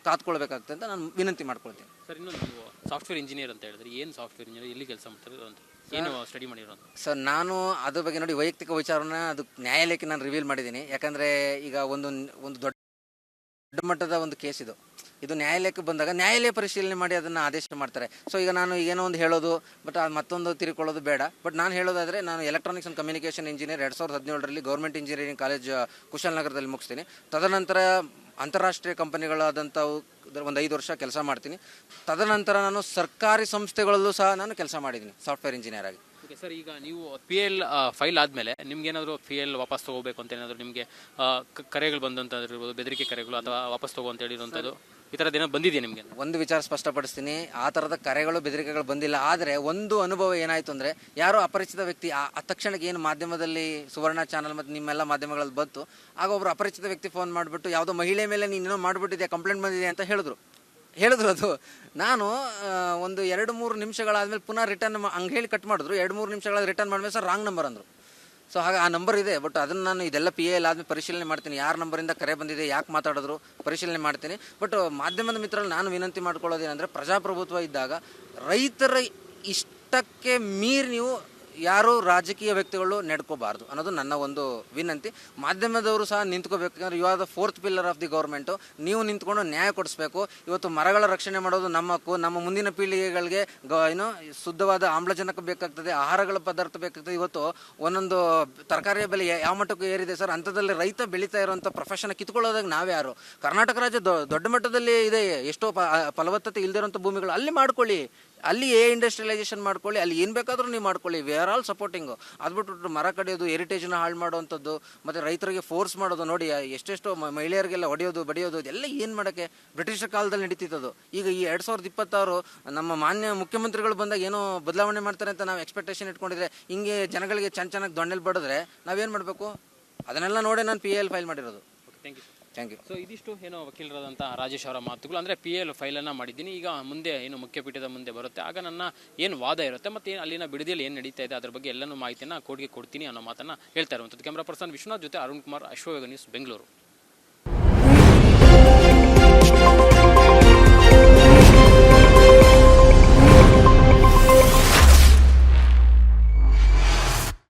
ಕಾತ್ಕೊಳ್ಬೇಕಾಗ್ತದೆ ಅಂತ ನಾನು ವಿನಂತಿ ಮಾಡ್ಕೊಳ್ತೀನಿ. ಸರ್, ಇನ್ನೊಂದು ನೀವು ಸಾಫ್ಟ್ವೇರ್ ಇಂಜಿನಿಯರ್ ಅಂತ ಹೇಳಿದ್ರೆ, ಏನು ಸಾಫ್ಟ್ವೇರ್ ಇಂಜಿನಿಯರ್, ಎಲ್ಲಿ ಕೆಲಸ ಮಾಡ್ತಾರೆ ಅಂತ, ಏನು ಸ್ಟಡಿ ಮಾಡಿರೋ ಅಂತ? ಸರ್, ನಾನು ಅದ್ರ ಬಗ್ಗೆ ನೋಡಿ, ವೈಯಕ್ತಿಕ ವಿಚಾರನ ಅದು ನ್ಯಾಯಾಲಯಕ್ಕೆ ನಾನು ರಿವೀಲ್ ಮಾಡಿದ್ದೀನಿ. ಯಾಕಂದರೆ ಈಗ ಒಂದು ದೊಡ್ಡ ಮಟ್ಟದ ಒಂದು ಕೇಸ್ ಇದು ನ್ಯಾಯಾಲಯಕ್ಕೆ ಬಂದಾಗ ನ್ಯಾಯಾಲಯ ಪರಿಶೀಲನೆ ಮಾಡಿ ಅದನ್ನು ಆದೇಶ ಮಾಡ್ತಾರೆ. ಸೊ ಈಗ ನಾನು ಏನೋ ಒಂದು ಹೇಳೋದು, ಬಟ್ ಮತ್ತೊಂದು ತಿರುಕೊಳ್ಳೋದು ಬೇಡ. ಬಟ್ ನಾನು ಹೇಳೋದಾದರೆ, ನಾನು ಎಲೆಕ್ಟ್ರಾನಿಕ್ಸ್ ಆ್ಯಂಡ್ ಕಮ್ಯುನಿಕೇಷನ್ ಇಂಜಿನಿಯರ್ 2017ರಲ್ಲಿ ಗೌರ್ಮೆಂಟ್ ಇಂಜಿನಿಯರಿಂಗ್ ಕಾಲೇಜ್ ಕುಶಾಲನಗರದಲ್ಲಿ ಮುಗಿಸ್ತೀನಿ. ತದನಂತರ ಅಂತಾರಾಷ್ಟ್ರೀಯ ಕಂಪನಿಗಳಾದಂಥವು ಒಂದು 5 ವರ್ಷ ಕೆಲಸ ಮಾಡ್ತೀನಿ. ತದನಂತರ ನಾನು ಸರ್ಕಾರಿ ಸಂಸ್ಥೆಗಳಲ್ಲೂ ಸಹ ನಾನು ಕೆಲಸ ಮಾಡಿದ್ದೀನಿ ಸಾಫ್ಟ್ವೇರ್ ಇಂಜಿನಿಯರ್ ಆಗಿ. ಓಕೆ ಸರ್, ಈಗ ನೀವು PIL ಫೈಲ್ ಆದಮೇಲೆ ನಿಮ್ಗೇನಾದರೂ PIL ವಾಪಸ್ ತೊಗೋಬೇಕು ಅಂತ ಏನಾದರೂ ನಿಮಗೆ ಕರೆಗಳು ಬಂದಂಥದ್ದು, ಬೆದರಿಕೆ ಕರೆಗಳು ಅಥವಾ ವಾಪಸ್ ತಗೋ ಅಂತ ಹೇಳಿರುವಂಥದ್ದು, ಈ ಥರದ್ದು ಏನೋ ಬಂದಿದೆಯಾ ನಿಮಗೆ? ಒಂದು ವಿಚಾರ ಸ್ಪಷ್ಟಪಡಿಸ್ತೀನಿ, ಆ ಥರದ ಕರೆಗಳು ಬೆದರಿಕೆಗಳು ಬಂದಿಲ್ಲ. ಆದರೆ ಒಂದು ಅನುಭವ ಏನಾಯಿತು ಅಂದರೆ, ಯಾರೋ ಅಪರಿಚಿತ ವ್ಯಕ್ತಿ ಆ ತಕ್ಷಣಕ್ಕೆ ಏನು ಮಾಧ್ಯಮದಲ್ಲಿ ಸುವರ್ಣ ಚಾನಲ್ ಮತ್ತು ನಿಮ್ಮೆಲ್ಲ ಮಾಧ್ಯಮಗಳಲ್ಲಿ ಬಂತು, ಆಗ ಒಬ್ಬರು ಅಪರಿಚಿತ ವ್ಯಕ್ತಿ ಫೋನ್ ಮಾಡಿಬಿಟ್ಟು ಯಾವುದೋ ಮಹಿಳೆ ಮೇಲೆ ನೀನೇನೋ ಮಾಡಿಬಿಟ್ಟಿದೆ, ಕಂಪ್ಲೇಂಟ್ ಬಂದಿದೆ ಅಂತ ಹೇಳಿದ್ರು. ಅದು ನಾನು ಒಂದು 2-3 ನಿಮಿಷಗಳಾದಮೇಲೆ ಪುನಃ ರಿಟರ್ನ್ ಹಂಗೆ ಹೇಳಿ ಕಟ್ ಮಾಡಿದ್ರು. 2-3 ನಿಮಿಷಗಳಾದ ರಿಟರ್ನ್ ಮಾಡಿದ್ಮೇಲೆ ಸರ್ ರಾಂಗ್ ನಂಬರ್ ಅಂದರು. ಸೊ ಹಾಗೆ ಆ ನಂಬರ್ ಇದೆ, ಬಟ್ ಅದನ್ನು ನಾನು ಇದೆಲ್ಲ PIL ಆದಮೇಲೆ ಪರಿಶೀಲನೆ ಮಾಡ್ತೀನಿ. ಯಾರ ನಂಬರಿಂದ ಕರೆ ಬಂದಿದೆ, ಯಾಕೆ ಮಾತಾಡಿದ್ರು, ಪರಿಶೀಲನೆ ಮಾಡ್ತೀನಿ. ಬಟ್ ಮಾಧ್ಯಮದ ಮಿತ್ರರಲ್ಲಿ ನಾನು ವಿನಂತಿ ಮಾಡ್ಕೊಳ್ಳೋದೇನೆಂದರೆ, ಪ್ರಜಾಪ್ರಭುತ್ವ ಇದ್ದಾಗ ರೈತರ ಇಷ್ಟಕ್ಕೆ ಮೀರಿ ನೀವು ಯಾರು ರಾಜಕೀಯ ವ್ಯಕ್ತಿಗಳು ನಡ್ಕೋಬಾರ್ದು ಅನ್ನೋದು ನನ್ನ ಒಂದು ವಿನಂತಿ. ಮಾಧ್ಯಮದವರು ಸಹ ನಿಂತ್ಕೋಬೇಕು. ಯಾಕಂದರೆ you are the 4th pillar of the government. ನೀವು ನಿಂತ್ಕೊಂಡು ನ್ಯಾಯ ಕೊಡಿಸ್ಬೇಕು. ಇವತ್ತು ಮರಗಳ ರಕ್ಷಣೆ ಮಾಡೋದು ನಮ್ಮ ಹಕ್ಕು. ನಮ್ಮ ಮುಂದಿನ ಪೀಳಿಗೆಗಳಿಗೆ ಶುದ್ಧವಾದ ಆಮ್ಲಜನಕ ಬೇಕಾಗ್ತದೆ, ಆಹಾರಗಳ ಪದಾರ್ಥ ಬೇಕಾಗ್ತದೆ. ಇವತ್ತು ಒಂದೊಂದು ತರಕಾರಿಯ ಬೆಲೆ ಯಾವ ಮಟ್ಟಕ್ಕೂ ಏರಿದೆ ಸರ್. ಅಂಥದ್ರಲ್ಲಿ ರೈತ ಬೆಳೀತಾ ಇರುವಂಥ ಪ್ರೊಫೆಷನ್ ಕಿತ್ಕೊಳ್ಳೋದಾಗ ನಾವ್ಯಾರು? ಕರ್ನಾಟಕ ರಾಜ್ಯ ದೊಡ್ಡ ಮಟ್ಟದಲ್ಲಿ ಇದೆ. ಎಷ್ಟೋ ಫಲವತ್ತತೆ ಇಲ್ಲದಿರುವಂಥ ಭೂಮಿಗಳು ಅಲ್ಲಿ ಮಾಡ್ಕೊಳ್ಳಿ. ಅಲ್ಲಿ ಇಂಡಸ್ಟ್ರಿಯಲೈಸೇಷನ್ ಮಾಡ್ಕೊಳ್ಳಿ, ಅಲ್ಲಿ ಏನು ಬೇಕಾದರೂ ನೀವು ಮಾಡ್ಕೊಳ್ಳಿ, ವಿ ಆರ್ ಆಲ್ ಸಪೋರ್ಟಿಂಗು. ಅದ್ಬಿಟ್ಟು ಮರ ಕಡಿಯೋದು, ಹೆರಿಟೇಜ್ನ ಹಾಳು ಮಾಡುವಂಥದ್ದು, ಮತ್ತು ರೈತರಿಗೆ ಫೋರ್ಸ್ ಮಾಡೋದು. ನೋಡಿ ಎಷ್ಟೆಷ್ಟೋ ಮಹಿಳೆಯರಿಗೆಲ್ಲ ಹೊಡೆಯೋದು ಬಡಿಯೋದು ಇದೆಲ್ಲ ಏನು ಮಾಡೋಕ್ಕೆ ಬ್ರಿಟಿಷರ ಕಾಲದಲ್ಲಿ ನಡೀತಿದ್ದದು. ಈಗ ಈ 2026 ನಮ್ಮ ಮಾನ್ಯ ಮುಖ್ಯಮಂತ್ರಿಗಳು ಬಂದಾಗ ಏನೋ ಬದಲಾವಣೆ ಮಾಡ್ತಾರೆ ಅಂತ ನಾವು ಎಕ್ಸ್ಪೆಕ್ಟೇಷನ್ ಇಟ್ಕೊಂಡಿದ್ರೆ ಹಿಂಗೆ ಜನಗಳಿಗೆ ಚೆನ್ನಾಗಿ ದೊಣ್ಣೆಲ್ ಬಡಿದ್ರೆ ನಾವೇನು ಮಾಡಬೇಕು? ಅದನ್ನೆಲ್ಲ ನೋಡಿ ನಾನು PAL ಫೈಲ್ ಮಾಡಿರೋದು. Thank you. Thank you. So ಇದಿಷ್ಟು ಏನೋ ವಕೀಲರಾದಂಥ ರಾಜೇಶ್ ಅವರ ಮಾತುಗಳು. ಅಂದರೆ PAL ಫೈಲನ್ನು ಮಾಡಿದ್ದೀನಿ, ಈಗ ಮುಂದೆ ಏನು ಮುಖ್ಯಪೀಠದ ಮುಂದೆ ಬರುತ್ತೆ ಆಗ ನನ್ನ ಏನು ವಾದ ಇರುತ್ತೆ ಮತ್ತು ಅಲ್ಲಿನ ಬಿಡದಿಯಲ್ಲಿ ಏನು ನಡೀತಾ ಇದೆ ಅದ್ರ ಬಗ್ಗೆ ಎಲ್ಲನೂ ಮಾಹಿತಿಯನ್ನು ಕೋರ್ಟ್ಗೆ ಕೊಡ್ತೀನಿ ಅನ್ನೋ ಮಾತನ್ನು ಹೇಳ್ತಾ ಇರುವಂಥದ್ದು. ಕ್ಯಾಮ್ರಾ ಪರ್ಸನ್ ವಿಶ್ವನಾಥ್ ಜೊತೆ ಅರುಣ್ ಕುಮಾರ್, ಅಶ್ವವೇಗ ನ್ಯೂಸ್, ಬೆಂಗಳೂರು.